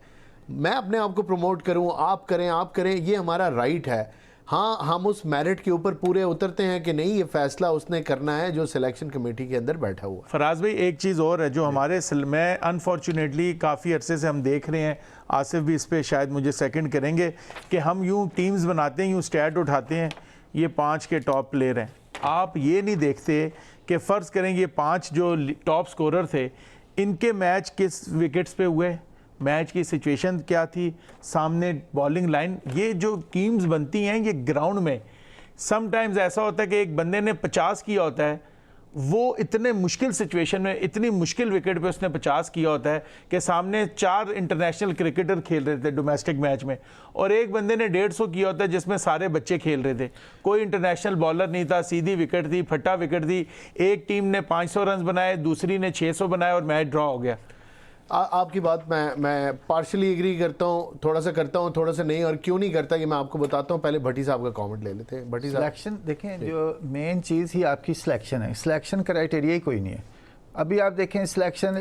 Speaker 1: मैं अपने आप को प्रमोट करूं, आप करें, ये हमारा राइट है। हाँ, हम उस मेरिट के ऊपर पूरे उतरते हैं कि नहीं, ये फैसला उसने करना है जो सिलेक्शन कमेटी के अंदर बैठा हुआ।
Speaker 5: फराज भाई, एक चीज़ और है जो हमारे में अनफॉर्चुनेटली काफ़ी अरसे से हम देख रहे हैं, आसिफ भी इस पर शायद मुझे सेकंड करेंगे, कि हम यूँ टीम्स बनाते हैं, यूँ स्टैट उठाते हैं, ये 5 के टॉप प्लेयर हैं, आप ये नहीं देखते कि फ़र्ज़ करें ये 5 जो टॉप स्कोरर थे, इनके मैच किस विकेट्स पे हुए, मैच की सिचुएशन क्या थी, सामने बॉलिंग लाइन, ये जो टीम्स बनती हैं ये ग्राउंड में समटाइम्स ऐसा होता है कि एक बंदे ने 50 किया होता है, वो इतने मुश्किल सिचुएशन में, इतनी मुश्किल विकेट पे उसने 50 किया होता है कि सामने 4 इंटरनेशनल क्रिकेटर खेल रहे थे डोमेस्टिक मैच में, और एक बंदे ने 150 किया होता है जिसमें सारे बच्चे खेल रहे थे, कोई इंटरनेशनल बॉलर नहीं था, सीधी विकेट थी, फटा विकेट थी, एक टीम ने 500 रन बनाए, दूसरी ने 600 बनाए और मैच ड्रॉ हो गया।
Speaker 1: आपकी बात मैं पार्शली एग्री करता हूँ, थोड़ा सा नहीं, और क्यों नहीं करता ये मैं आपको बताता हूँ। पहले भट्टी साहब का कमेंट ले लेते हैं। भट्टी साहब,
Speaker 2: सिलेक्शन देखें, जो मेन चीज़ ही आपकी सिलेक्शन है, सिलेक्शन क्राइटेरिया ही कोई नहीं है। अभी आप देखें सिलेक्शन,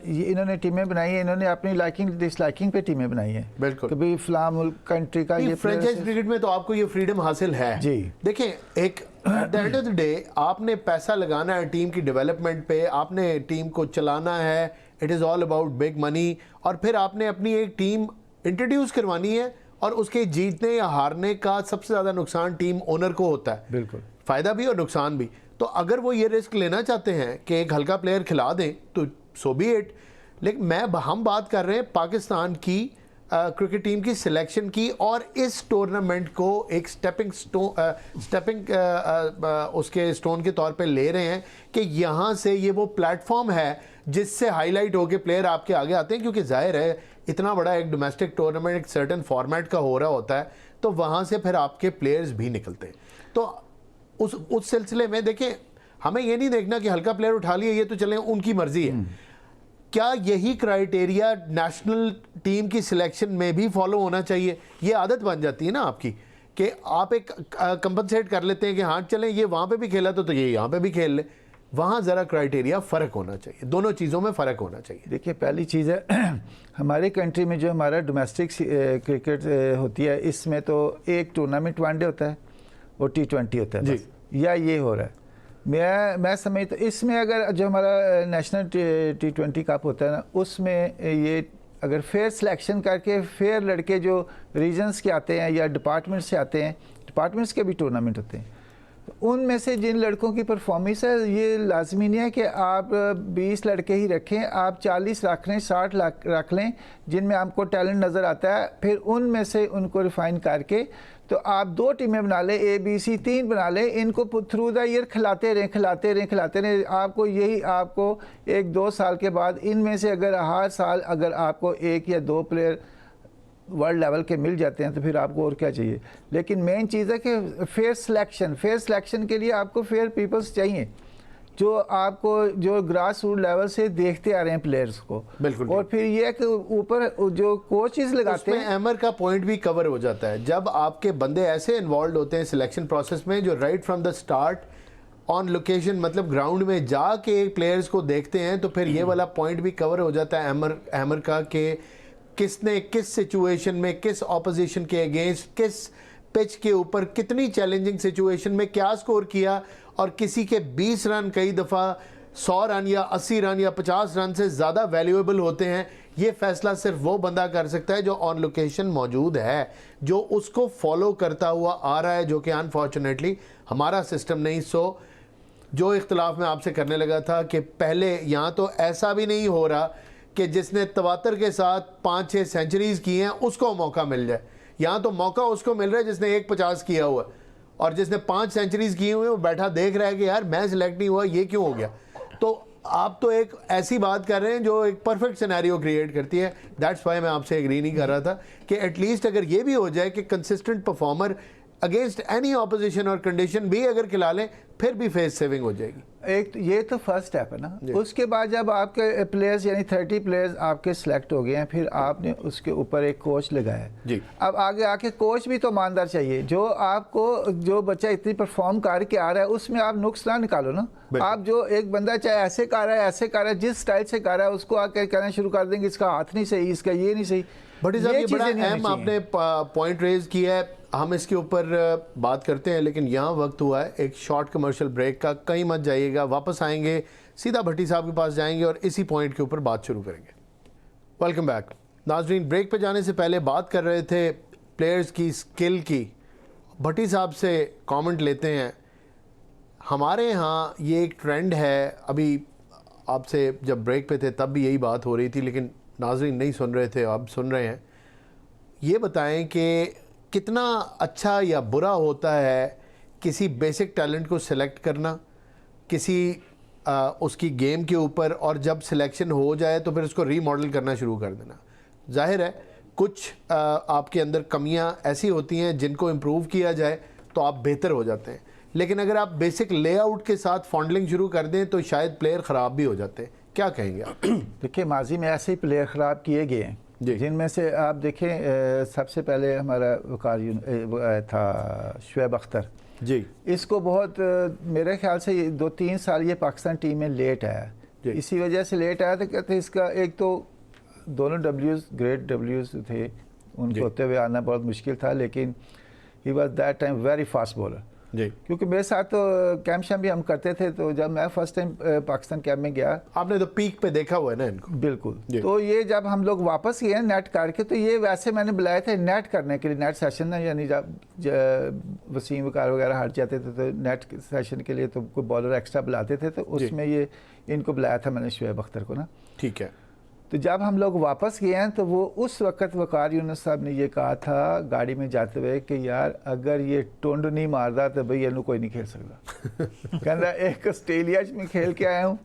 Speaker 2: इन्होंने टीमें बनाई है, इन्होंने अपनी लाइकिंग डिसलाइकिंग पे टीमें बनाई है।
Speaker 1: बिल्कुल,
Speaker 2: कभी फलां मुल्क कंट्री का ये
Speaker 1: फ्रेंचाइज क्रिकेट में तो आपको ये फ्रीडम हासिल है
Speaker 2: जी।
Speaker 1: देखें, एक at the end of the day आपने पैसा लगाना है टीम की डेवलपमेंट पे, आपने टीम को चलाना है, it is all about big money, और फिर आपने अपनी एक टीम इंट्रोड्यूस करवानी है, और उसके जीतने या हारने का सबसे ज़्यादा नुकसान टीम ओनर को होता है।
Speaker 2: बिल्कुल,
Speaker 1: फ़ायदा भी और नुकसान भी। तो अगर वो ये रिस्क लेना चाहते हैं कि एक हल्का प्लेयर खिला दें तो सो बी इट, लेकिन हम बात कर रहे हैं पाकिस्तान की क्रिकेट टीम की सिलेक्शन की, और इस टूर्नामेंट को एक स्टेपिंग उसके स्टोन के तौर पे ले रहे हैं कि यहाँ से ये वो प्लेटफॉर्म है जिससे हाईलाइट होके प्लेयर आपके आगे आते हैं, क्योंकि जाहिर है इतना बड़ा एक डोमेस्टिक टूर्नामेंट एक सर्टेन फॉर्मेट का हो रहा होता है, तो वहाँ से फिर आपके प्लेयर्स भी निकलते हैं। तो उस सिलसिले में देखें, हमें ये नहीं देखना कि हल्का प्लेयर उठा लिया ये तो चलें, उनकी मर्जी है। क्या यही क्राइटेरिया नेशनल टीम की सिलेक्शन में भी फॉलो होना चाहिए? ये आदत बन जाती है ना आपकी कि आप एक कंपनसेट कर लेते हैं कि हाँ चलें ये वहाँ पे भी खेला तो ये यहाँ पे भी खेल ले। वहाँ ज़रा क्राइटेरिया फ़र्क होना चाहिए, दोनों चीज़ों में फ़र्क होना चाहिए।
Speaker 2: देखिए, पहली चीज़ है हमारी कंट्री में जो हमारा डोमेस्टिक क्रिकेट होती है, इसमें तो एक टूर्नामेंट वनडे होता है और T20 होता है बस, या ये हो रहा है। मैं समझता इसमें अगर जो हमारा नेशनल T20 कप होता है ना, उसमें ये अगर फेयर सिलेक्शन करके फेयर लड़के जो रीजन्स के आते हैं या डिपार्टमेंट से आते हैं, डिपार्टमेंट्स के भी टूर्नामेंट होते हैं, उनमें से जिन लड़कों की परफॉर्मेंस है, ये लाजमी नहीं है कि आप 20 लड़के ही रखें, आप 40 रख लें, 60 रख लें जिनमें आपको टैलेंट नज़र आता है, फिर उनमें से उनको रिफ़ाइन करके तो आप 2 टीमें बना लें, ABC 3 बना लें, इनको थ्रू द ईयर खिलाते रहें। आपको 1-2 साल के बाद इनमें से अगर हर साल अगर आपको 1 या 2 प्लेयर वर्ल्ड लेवल के मिल जाते हैं तो फिर आपको और क्या चाहिए। लेकिन मेन चीज़ है कि फेयर सिलेक्शन के लिए आपको फेयर पीपल्स चाहिए जो आपको जो ग्रास रूट लेवल से देखते आ रहे हैं प्लेयर्स को।
Speaker 1: बिल्कुल।
Speaker 2: और फिर ये कि ऊपर जो कोचेस लगाते हैं,
Speaker 1: अमर का पॉइंट भी कवर हो जाता है जब आपके बंदे ऐसे इन्वॉल्व होते हैं सिलेक्शन प्रोसेस में जो right from the start on location मतलब ग्राउंड में जाके प्लेयर्स को देखते हैं, तो फिर ये वाला पॉइंट भी कवर हो जाता है अमर का कि किसने किस सिचुएशन में किस ऑपोजिशन के अगेंस्ट किस पिच के ऊपर कितनी चैलेंजिंग सिचुएशन में क्या स्कोर किया, और किसी के 20 रन कई दफ़ा 100 रन या 80 रन या 50 रन से ज़्यादा वैल्यूएबल होते हैं। ये फैसला सिर्फ वो बंदा कर सकता है जो ऑन लोकेशन मौजूद है, जो उसको फॉलो करता हुआ आ रहा है, जो कि अनफॉर्चुनेटली हमारा सिस्टम नहीं। सो जो इख्तलाफ मैं आपसे करने लगा था कि पहले यहाँ तो ऐसा भी नहीं हो रहा कि जिसने तवातर के साथ 5-6 सेंचुरीज़ की हैं उसको मौका मिल जाए। यहाँ तो मौका उसको मिल रहा है जिसने 150 किया हुआ है, और जिसने 5 सेंचुरीज़ की हुई है वो बैठा देख रहा है कि यार मैं सिलेक्ट नहीं हुआ, ये क्यों हो गया। तो आप तो एक ऐसी बात कर रहे हैं जो एक परफेक्ट सिनेरियो क्रिएट करती है। दैट्स वाई मैं आपसे एग्री नहीं कर रहा था कि एटलीस्ट अगर ये भी हो जाए कि consistent performer against any opposition और कंडीशन भी अगर खिला लें फिर भी फेस सेविंग हो जाएगी।
Speaker 2: एक ये तो फर्स्ट स्टेप है ना। उसके बाद जब आपके प्लेयर्स यानी 30 प्लेयर्स आपके सिलेक्ट हो गए हैं, फिर आपने उसके ऊपर एक कोच लगाया
Speaker 1: जी।
Speaker 2: अब आगे आके कोच भी तो ईमानदार चाहिए, जो आपको जो बच्चा इतनी परफॉर्म करके आ रहा है उसमें आप नुक्स ना निकालो ना। आप जो एक बंदा चाहे ऐसे कर रहा है जिस स्टाइल से कर रहा है उसको आके कहना शुरू कर देंगे इसका हाथ नहीं सही, इसका ये नहीं सही।
Speaker 1: बट ये बड़ा अहम आपने पॉइंट रेज किया है, हम इसके ऊपर बात करते हैं, लेकिन यहाँ वक्त हुआ है एक शॉर्ट कमर्शियल ब्रेक का। कहीं मत जाइएगा, वापस आएंगे सीधा भट्टी साहब के पास जाएंगे और इसी पॉइंट के ऊपर बात शुरू करेंगे। वेलकम बैक नाजरीन। ब्रेक पे जाने से पहले बात कर रहे थे प्लेयर्स की स्किल की। भट्टी साहब से कमेंट लेते हैं। हमारे यहाँ ये एक ट्रेंड है, अभी आपसे जब ब्रेक पे थे तब भी यही बात हो रही थी, लेकिन नाजरीन नहीं सुन रहे थे, अब सुन रहे हैं। ये बताएं कि कितना अच्छा या बुरा होता है किसी बेसिक टैलेंट को सिलेक्ट करना किसी उसकी गेम के ऊपर, और जब सिलेक्शन हो जाए तो फिर उसको रीमॉडल करना शुरू कर देना। जाहिर है कुछ आपके अंदर कमियां ऐसी होती हैं जिनको इम्प्रूव किया जाए तो आप बेहतर हो जाते हैं, लेकिन अगर आप बेसिक लेआउट के साथ फॉन्डलिंग शुरू कर दें तो शायद प्लेयर ख़राब भी हो जाते हैं। क्या कहेंगे आप?
Speaker 2: देखिए माजी में ऐसे ही प्लेयर ख़राब किए गए हैं, जिनमें से आप देखें सबसे पहले हमारा वकार था शुएब अख्तर
Speaker 1: जी,
Speaker 2: इसको बहुत मेरे ख्याल से 2-3 साल ये पाकिस्तान टीम में लेट आया। इसी वजह से लेट आया था, कहते इसका एक तो दोनों डब्ल्यूज ग्रेट डब्ल्यूज थे, उनको होते हुए आना बहुत मुश्किल था, लेकिन he was that time very fast bowler
Speaker 1: जी।
Speaker 2: क्योंकि मेरे साथ तो कैंप शैम्प भी हम करते थे, तो जब मैं फर्स्ट टाइम पाकिस्तान कैंप में गया,
Speaker 1: आपने तो पीक पे देखा हुआ है ना इनको।
Speaker 2: बिल्कुल। तो ये जब हम लोग वापस गए नेट करके, तो ये वैसे मैंने बुलाए थे नेट करने के लिए, नेट सेशन ना, यानी जब वसीम वकार वगैरह हट जाते थे तो नेट सेशन के लिए तो कोई बॉलर एक्स्ट्रा बुलाते थे, तो उसमें ये इनको बुलाया था मैंने शुएब अख्तर को ना।
Speaker 1: ठीक है।
Speaker 2: तो जब हम लोग वापस गए हैं तो वो उस वक्त वकार यूनुस साहब ने ये कहा था गाड़ी में जाते हुए कि यार अगर ये टुंड नहीं मारदा तो भाई इनू कोई नहीं खेल सकता। कहना एक ऑस्ट्रेलिया में खेल के आया हूँ,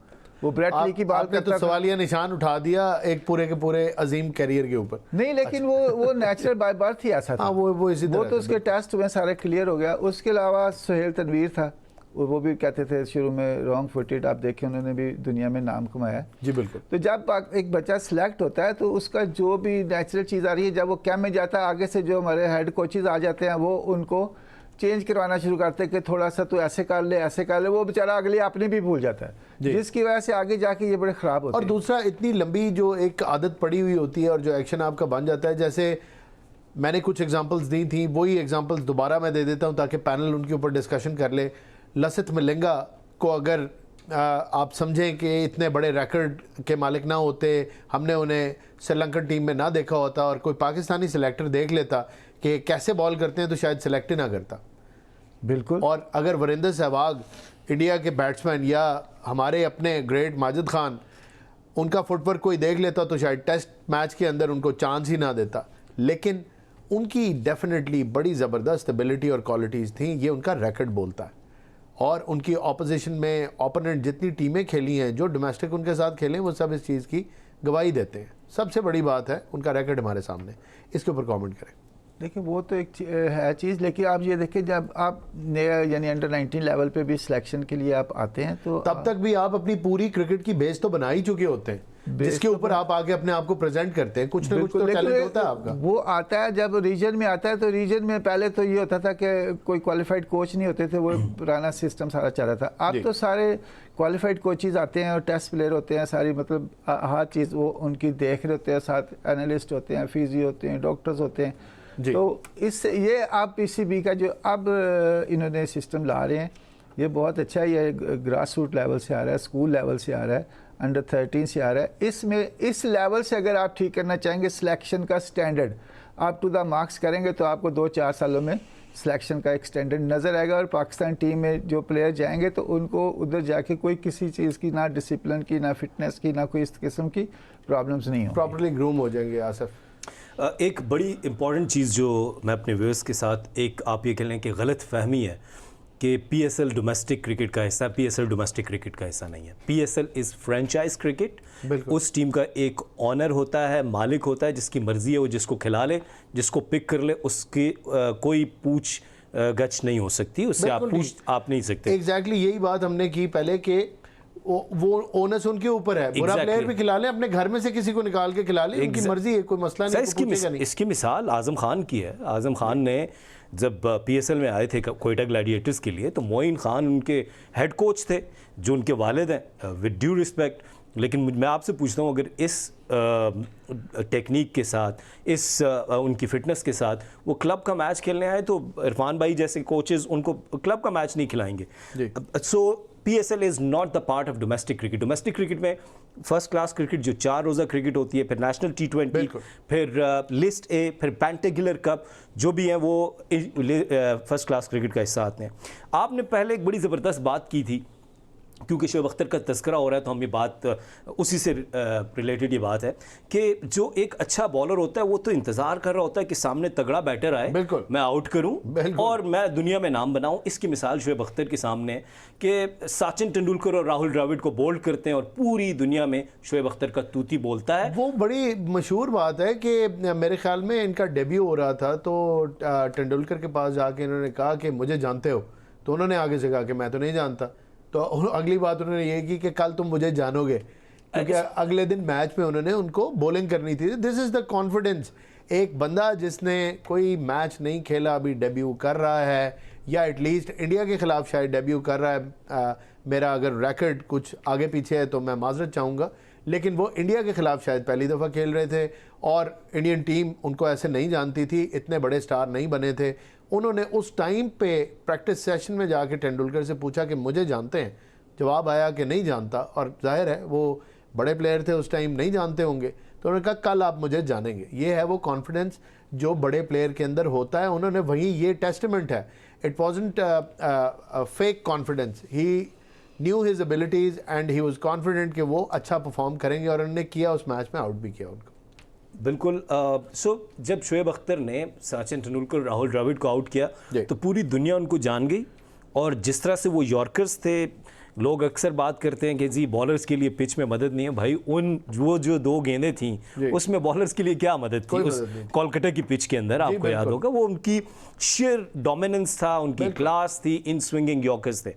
Speaker 2: वो ब्रेट ली की बात
Speaker 1: करता, तो सवालिया निशान उठा दिया एक पूरे के पूरे अजीम कैरियर के ऊपर।
Speaker 2: नहीं, लेकिन वो नेचुरल बाय बर्थ ही ऐसा था।
Speaker 1: वो इसी तरह
Speaker 2: तो उसके टेस्ट हुए सारे क्लियर हो गया। उसके अलावा सुहेल तनवीर था, वो भी कहते थे शुरू में रॉन्ग फुटेड, आप देखें उन्होंने भी दुनिया में नाम कमाया।
Speaker 1: जी बिल्कुल।
Speaker 2: तो जब एक बच्चा सिलेक्ट होता है तो उसका जो भी नेचुरल चीज़ आ रही है, जब वो कैंप में जाता है आगे से जो हमारे हेड कोचेज आ जाते हैं वो उनको चेंज करवाना शुरू करते हैं कि थोड़ा सा तो ऐसे कर ले ऐसे कर ले, वो बेचारा अगले अपने भी भूल जाता है, जिसकी वजह से आगे जाके ये बड़े ख़राब होते हैं।
Speaker 1: और दूसरा इतनी लंबी जो एक आदत पड़ी हुई होती है और जो एक्शन आपका बन जाता है, जैसे मैंने कुछ एग्जांपल्स दी थी, वही एग्जांपल्स दोबारा मैं दे देता हूं ताकि पैनल उनके ऊपर डिस्कशन कर ले। लसिथ मलिंगा को अगर आप समझें कि इतने बड़े रिकॉर्ड के मालिक ना होते, हमने उन्हें श्रीलंकन टीम में ना देखा होता और कोई पाकिस्तानी सिलेक्टर देख लेता कि कैसे बॉल करते हैं तो शायद सिलेक्ट ही ना करता।
Speaker 2: बिल्कुल।
Speaker 1: और अगर वरिंदर सहवाग इंडिया के बैट्समैन या हमारे अपने ग्रेट माजिद खान उनका फुटवर्क कोई देख लेता तो शायद टेस्ट मैच के अंदर उनको चांस ही ना देता। लेकिन उनकी डेफिनेटली बड़ी ज़बरदस्त एबिलिटी और क्वालिटीज़ थी, ये उनका रिकॉर्ड बोलता है। और उनकी ऑपोजिशन में ओपोनेंट जितनी टीमें खेली हैं, जो डोमेस्टिक उनके साथ खेलें, वो सब इस चीज़ की गवाही देते हैं। सबसे बड़ी बात है उनका रिकॉर्ड हमारे सामने। इसके ऊपर कमेंट करें।
Speaker 2: देखिए वो तो एक है चीज़, लेकिन आप ये देखिए जब आप यानी अंडर 19 लेवल पे भी सिलेक्शन के लिए आप आते हैं तो
Speaker 1: तब तक भी आप अपनी पूरी क्रिकेट की बेस तो बना ही चुके होते हैं, जिसके ऊपर आप आगे अपने आप को प्रेजेंट करते हैं। कुछ ना कुछ तो टैलेंट होता है आपका।
Speaker 2: वो आता है जब रीजन में आता है, तो रीजन में पहले तो ये होता था कि कोई क्वालिफाइड कोच नहीं होते थे, वो पुराना सिस्टम सारा चल रहा था। अब तो सारे क्वालिफाइड कोचेज आते हैं और टेस्ट प्लेयर होते हैं, सारी मतलब हर चीज़ वो उनकी देख रहे होते हैं, साथ एनालिस्ट होते हैं, फिजियो होते हैं, डॉक्टर्स होते हैं। तो इससे ये आप पीसीबी का जो अब इन्होंने सिस्टम ला रहे हैं, ये बहुत अच्छा है। ये ग्रास रूट लेवल से आ रहा है, स्कूल लेवल से आ रहा है, अंडर 13 से आ रहा है। इसमें इस लेवल से अगर आप ठीक करना चाहेंगे सिलेक्शन का स्टैंडर्ड आप टू द मार्क्स करेंगे, तो आपको 2-4 सालों में सिलेक्शन का एक स्टैंडर्ड नज़र आएगा। और पाकिस्तान टीम में जो प्लेयर जाएंगे तो उनको उधर जाके कोई किसी चीज़ की ना डिसिप्लिन की, ना फिटनेस की, ना कोई इस किस्म की प्रॉब्लम्स नहीं हो,
Speaker 1: प्रॉपर्ली ग्रूम हो जाएंगे। आसिफ,
Speaker 3: एक बड़ी इंपॉर्टेंट चीज़ जो मैं अपने व्यूअर्स के साथ, एक आप ये कह लें कि गलत फहमी है कि पीएसएल डोमेस्टिक क्रिकेट का हिस्सा, पीएसएल डोमेस्टिक क्रिकेट का हिस्सा नहीं है। PSL is franchise cricket. उस टीम का एक ऑनर होता है, मालिक होता है, जिसकी मर्जी है वो जिसको खिला ले, जिसको पिक कर ले, उसकी कोई पूछ गछ नहीं हो सकती, उससे आप नहीं सकते।
Speaker 1: एग्जैक्टली यही बात हमने की पहले कि वो ओनस उनके ऊपर है। बुरा प्लेयर भी खिला ले, अपने घर में से किसी को निकाल के खिला ले, उनकी मर्जी है, कोई मसला नहीं।
Speaker 3: इसकी मिसाल आजम खान की है। आजम खान ने जब पीएसएल में आए थे कोयटा ग्लैडिएटर्स के लिए, तो मोइन खान उनके हेड कोच थे, जो उनके वालिद हैं, विद ड्यू रिस्पेक्ट। लेकिन मैं आपसे पूछता हूँ, अगर इस टेक्निक के साथ, इस उनकी फिटनेस के साथ वो क्लब का मैच खेलने आए, तो इरफान भाई जैसे कोचेस उनको क्लब का मैच नहीं खिलाएंगे। So PSL is not the part of domestic cricket. Domestic cricket में फर्स्ट क्लास क्रिकेट जो 4 रोज़ा क्रिकेट होती है, फिर नेशनल T20, फिर लिस्ट ए, फिर पेंटेगुलर कप, जो भी हैं वो फर्स्ट क्लास क्रिकेट का हिस्सा आते हैं। आपने पहले एक बड़ी ज़बरदस्त बात की थी, क्योंकि शुएब अख्तर का तस्करा हो रहा है तो हम ये बात उसी से रिलेटेड ये बात है कि जो एक अच्छा बॉलर होता है वो तो इंतज़ार कर रहा होता है कि सामने तगड़ा बैटर आए, मैं आउट करूं और मैं दुनिया में नाम बनाऊं। इसकी मिसाल शुएब अख्तर के सामने है कि सचिन तेंदुलकर और राहुल द्रविड़ को बोल्ड करते हैं और पूरी दुनिया में शुएब अख्तर का तूती बोलता है।
Speaker 1: वो बड़ी मशहूर बात है कि मेरे ख्याल में इनका डेब्यू हो रहा था तो तेंदुलकर के पास जाके इन्होंने कहा कि मुझे जानते हो, तो उन्होंने आगे से कहा कि मैं तो नहीं जानता। तो अगली बात उन्होंने ये की कि कल तुम मुझे जानोगे। क्योंकि अगले दिन मैच में उन्होंने उनको बॉलिंग करनी थी। This is the confidence. एक बंदा जिसने कोई मैच नहीं खेला, अभी डेब्यू कर रहा है, या एटलीस्ट इंडिया के ख़िलाफ़ शायद डेब्यू कर रहा है, मेरा अगर रिकॉर्ड कुछ आगे पीछे है तो मैं माजरत चाहूँगा, लेकिन वो इंडिया के ख़िलाफ़ शायद पहली दफ़ा खेल रहे थे और इंडियन टीम उनको ऐसे नहीं जानती थी, इतने बड़े स्टार नहीं बने थे। उन्होंने उस टाइम पे प्रैक्टिस सेशन में जाके तेंदुलकर से पूछा कि मुझे जानते हैं? जवाब आया कि नहीं जानता, और जाहिर है वो बड़े प्लेयर थे उस टाइम, नहीं जानते होंगे, तो उन्होंने कहा कल आप मुझे जानेंगे। ये है वो कॉन्फिडेंस जो बड़े प्लेयर के अंदर होता है। उन्होंने वहीं, ये टेस्टमेंट है, it wasn't fake confidence, he new his abilities and he was confident कि वो अच्छा परफॉर्म करेंगे, और उन्होंने किया, उस मैच में आउट भी किया उनको।
Speaker 3: बिल्कुल। जब शोएब अख्तर ने सचिन तेंदुलकर, राहुल द्रविड़ को आउट किया तो पूरी दुनिया उनको जान गई। और जिस तरह से वो यॉर्कर्स थे, लोग अक्सर बात करते हैं कि जी बॉलर्स के लिए पिच में मदद नहीं है। भाई वो जो 2 गेंदें थी उसमें बॉलर्स के लिए क्या मदद थी? उस कोलकाता की पिच के अंदर आपको याद होगा, वो उनकी शेयर डोमिनेंस था, उनकी क्लास थी, इन स्विंगिंग यॉर्कर्स थे।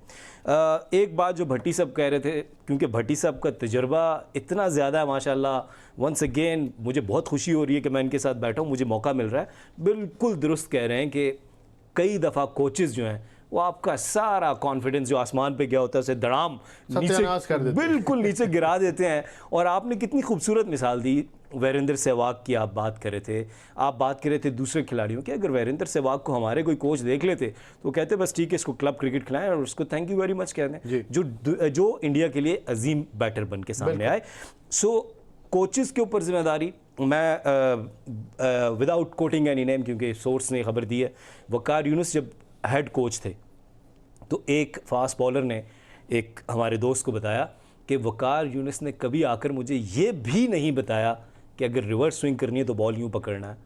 Speaker 3: एक बात जो भट्टी साहब कह रहे थे, क्योंकि भट्टी साहब का तजर्बा इतना ज़्यादा है माशाल्लाह, वंस अगेन मुझे बहुत खुशी हो रही है कि मैं इनके साथ बैठा हूँ, मुझे मौका मिल रहा है। बिल्कुल दुरुस्त कह रहे हैं कि कई दफ़ा कोचेज़ जो हैं वो आपका सारा कॉन्फिडेंस जो आसमान पे गया होता है उसे धड़ाम नीचे, बिल्कुल नीचे गिरा देते हैं। और आपने कितनी खूबसूरत मिसाल दी वीरेंद्र सहवाग की, आप बात कर रहे थे, आप बात कर रहे थे दूसरे खिलाड़ियों की। अगर वीरेंद्र सहवाग को हमारे कोई कोच देख लेते तो कहते बस ठीक है, इसको क्लब क्रिकेट खिलाएं और उसको थैंक यू वेरी मच कह दें, जो इंडिया के लिए अजीम बैटर बन के सामने आए। सो कोचेस के ऊपर जिम्मेदारी, मैं विदाउट कोटिंग एनी नेम क्योंकि सोर्स ने खबर दी है, वकार यूनुस जब हेड कोच थे तो एक फास्ट बॉलर ने एक हमारे दोस्त को बताया कि वकार यूनुस ने कभी आकर मुझे ये भी नहीं बताया कि अगर रिवर्स स्विंग करनी है तो बॉल यूँ पकड़ना है।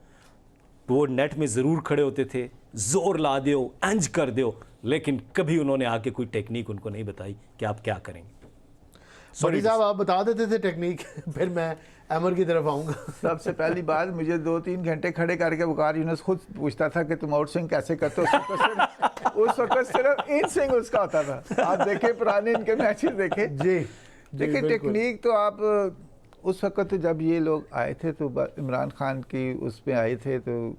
Speaker 3: वो नेट में ज़रूर खड़े होते थे, जोर ला दो, एंज कर दो, लेकिन कभी उन्होंने आके कोई टेक्निक उनको नहीं बताई कि आप क्या करेंगे।
Speaker 1: सॉरी साहब, आप बता देते थे टेक्निक, फिर मैं अमर की तरफ आऊँगा।
Speaker 2: सबसे पहली बात, मुझे 2-3 घंटे खड़े करके वकार यूनुस खुद पूछता था कि तुम आउट स्विंग कैसे करते हो। उस वक्त सिर्फ इन स्विंग उसका होता था। आप देखें पुराने इनके मैचेस देखें
Speaker 1: जी,
Speaker 2: देखिए टेक्निक तो आप उस वक्त जब ये लोग आए थे तो इमरान खान की उस पे आए थे तो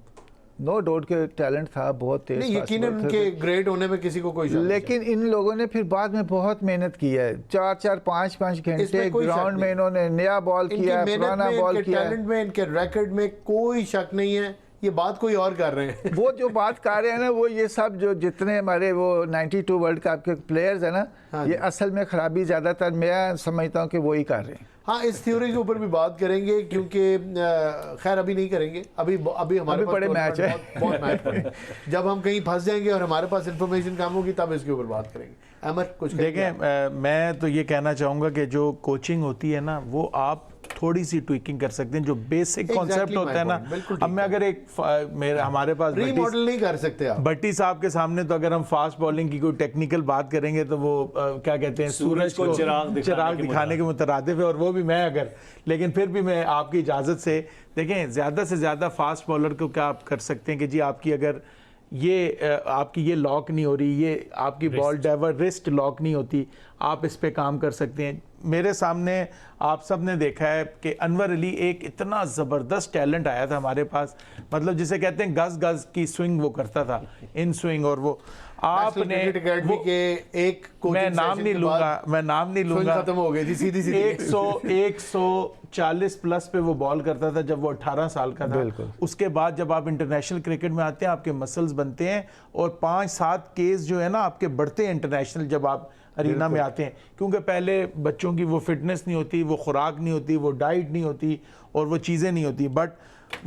Speaker 2: नो डाउट के टैलेंट था, बहुत तेज,
Speaker 1: यकीनन उनके ग्रेट होने में किसी को कोई शक नहीं।
Speaker 2: लेकिन इन लोगों ने फिर बाद में बहुत मेहनत की है, 4-4 5-5 घंटे ग्राउंड में इन्होंने नया बॉल किया, पुराना बॉल किया,
Speaker 1: टैलेंट में, इनके रिकॉर्ड में कोई शक नहीं है। ये बात कोई और कर रहे हैं।
Speaker 2: वो जो बात कर रहे हैं ना, वो ये सब जो जितने हमारे वो 92 वर्ल्ड कप के प्लेयर्स हैं ना, ये असल में खराबी ज़्यादातर मैं समझता हूँ कि वो ही कर रहे हैं।
Speaker 1: हाँ, इस थ्योरी के ऊपर भी बात करेंगे क्योंकि खैर अभी नहीं करेंगे, अभी हमारे
Speaker 2: बड़े मैच है,
Speaker 1: बहुत मैच पड़े। जब हम कहीं फंस जाएंगे और हमारे पास इंफॉर्मेशन कम होगी तब इसके ऊपर बात करेंगे। अमर कुछ
Speaker 5: देखें, मैं तो ये कहना चाहूँगा कि जो कोचिंग होती है ना, वो आप थोड़ी सी ट्विकिंग कर सकते हैं, जो बेसिक कॉन्सेप्ट होता है ना। अब मैं अगर हमारे पास
Speaker 1: रीमॉडल नहीं कर सकते आप
Speaker 5: भट्टी साहब के सामने, तो अगर हम फास्ट बॉलिंग की कोई टेक्निकल बात करेंगे तो वो क्या कहते हैं, सूरज को चिराग दिखाने के मुतरादिफ है, और वो भी मैं अगर, लेकिन फिर भी मैं आपकी इजाज़त से, देखें ज़्यादा से ज़्यादा फास्ट बॉलर को क्या आप कर सकते हैं कि जी आपकी अगर आपकी ये लॉक नहीं हो रही, ये आपकी बॉल डाइवर रिस्ट लॉक नहीं होती, आप इस पे काम कर सकते हैं। मेरे सामने आप सब ने देखा है कि अनवर अली एक इतना ज़बरदस्त टैलेंट आया था हमारे पास, मतलब जिसे कहते हैं गज गज की स्विंग वो करता था, इन स्विंग, और वो आपने
Speaker 1: एक
Speaker 5: मैं नाम नहीं लूंगा
Speaker 1: खत्म हो गई थी सीधी
Speaker 5: 140 प्लस पे वो बॉल करता था जब वो 18 साल का था। उसके बाद जब आप इंटरनेशनल क्रिकेट में आते हैं, आपके मसल्स बनते हैं और 5-7 केस जो है ना आपके बढ़ते हैं इंटरनेशनल जब आप अरीना में आते हैं, क्योंकि पहले बच्चों की वो फिटनेस नहीं होती, वो खुराक नहीं होती, वो डाइट नहीं होती और वो चीज़ें नहीं होती। बट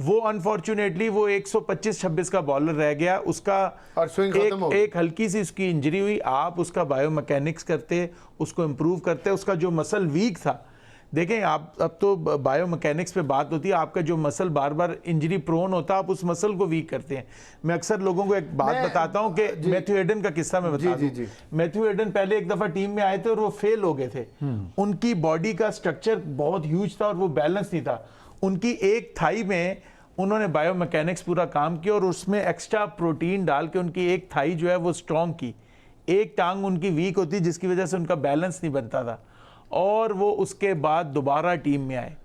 Speaker 5: वो अनफॉर्चुनेटली वो 125-26 का बॉलर रह गया, उसका और एक हल्की सी उसकी इंजरी हुई। आप उसका बायोमैकेनिक्स करते, उसको इम्प्रूव करते, उसका जो मसल वीक था, देखें आप अब तो बायोमैकेनिक्स पे बात होती है, आपका जो मसल बार बार इंजरी प्रोन होता है, आप उस मसल को वीक करते हैं। मैं अक्सर लोगों को एक बात बताता हूं कि मैथ्यू एडन का किस्सा मैं बता दूं। मैथ्यू एडन पहले एक दफ़ा टीम में आए थे और वो फेल हो गए थे। उनकी बॉडी का स्ट्रक्चर बहुत ह्यूज था और वो बैलेंस नहीं था। उनकी एक थाई में उन्होंने बायोमैकेनिक्स पूरा काम किया और उसमें एक्स्ट्रा प्रोटीन डाल के उनकी एक थाई जो है वो स्ट्रॉन्ग की। एक टांग उनकी वीक होती जिसकी वजह से उनका बैलेंस नहीं बनता था और वो उसके बाद दोबारा टीम में आए।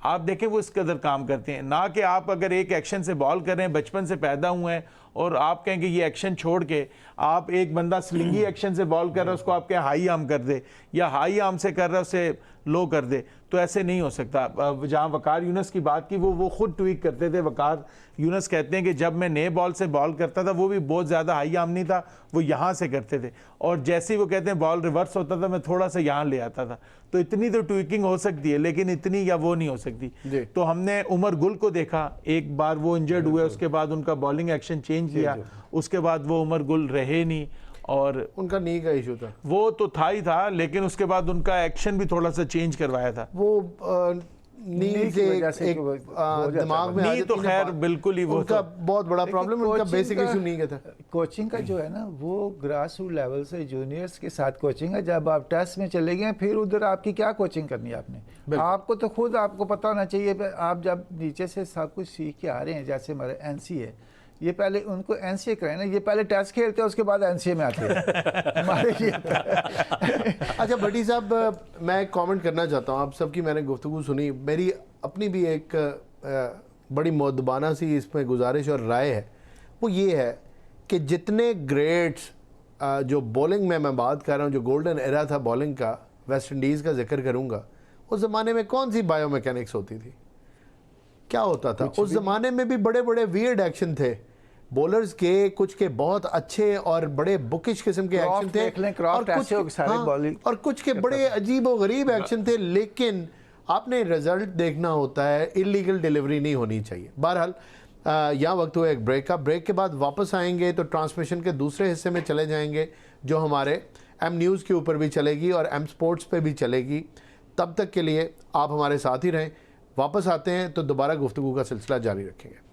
Speaker 5: आप देखें वो इस कदर काम करते हैं, ना कि आप अगर एक एक्शन से बॉल कर रहे हैं, बचपन से पैदा हुए हैं और आप कहेंगे ये एक्शन छोड़ के आप एक बंदा स्लिंगी एक्शन से बॉल कर रहा है उसको आप कहें हाई आर्म कर दे, या हाई आर्म से कर रहा है उसे लो कर दे, तो ऐसे नहीं हो सकता। जहाँ वकार यूनस की बात की, वो खुद ट्वीट करते थे। वकार यूनस कहते हैं कि जब मैं नए बॉल से बॉल करता था वो भी बहुत ज़्यादा हाई आर्म नहीं था, वो यहाँ से करते थे, और जैसे ही वो कहते हैं बॉल रिवर्स होता था मैं थोड़ा सा यहाँ ले आता था। तो इतनी तो ट्वीकिंग हो सकती है, लेकिन इतनी या वो नहीं हो सकती। तो हमने उमर गुल को देखा, एक बार वो इंजर्ड हुए, उसके बाद उनका बॉलिंग एक्शन चेंज किया, उसके बाद वो उमर गुल रहे नहीं, और
Speaker 1: उनका नी का इशू था,
Speaker 5: वो तो था ही था, लेकिन उसके बाद उनका एक्शन भी थोड़ा सा चेंज करवाया था।
Speaker 1: वो नी से एक दिमाग में
Speaker 5: नी तो खैर बिल्कुल ही वो
Speaker 1: उनका बहुत बड़ा प्रॉब्लम, उनका बेसिक इशू नहीं का था।
Speaker 2: कोचिंग का जो है ना वो ग्रास रूट लेवल से जूनियर्स के साथ कोचिंग है। जब आप टेस्ट में चले गए फिर उधर आपकी क्या कोचिंग करनी है आपने, आपको तो खुद आपको पता होना चाहिए। आप जब नीचे से सब कुछ सीख के आ रहे हैं, जैसे हमारे एनसी है, ये पहले उनको एनसीए कराए ना, ये पहले टेस्ट खेलते हैं उसके बाद एनसीए में आते हैं हमारे लिए।
Speaker 1: अच्छा भट्टी साहब, मैं कमेंट करना चाहता हूँ, आप सबकी मैंने गुफ्तगू सुनी, मेरी अपनी भी एक बड़ी मुअद्दबाना सी इसमें गुजारिश और राय है। वो ये है कि जितने ग्रेट्स जो बॉलिंग में मैं बात कर रहा हूँ, जो गोल्डन एरा था बॉलिंग का, वेस्ट इंडीज़ का जिक्र करूँगा, उस ज़माने में कौन सी बायोमैकेनिक्स होती थी, क्या होता था? उस ज़माने में भी बड़े बड़े वियर्ड एक्शन थे बॉलर्स के, कुछ के बहुत अच्छे और बड़े बुकिश किस्म के एक्शन थे, और कुछ के बड़े अजीब व गरीब एक्शन थे, लेकिन आपने रिजल्ट देखना होता है, इलीगल डिलीवरी नहीं होनी चाहिए। बहरहाल यहाँ वक्त हुआ एक ब्रेक का, ब्रेक के बाद वापस आएंगे तो ट्रांसमिशन के दूसरे हिस्से में चले जाएंगे जो हमारे एम न्यूज़ के ऊपर भी चलेगी और एम स्पोर्ट्स पे भी चलेगी। तब तक के लिए आप हमारे साथ ही रहें, वापस आते हैं तो दोबारा गुफ्तगू का सिलसिला जारी रखेंगे।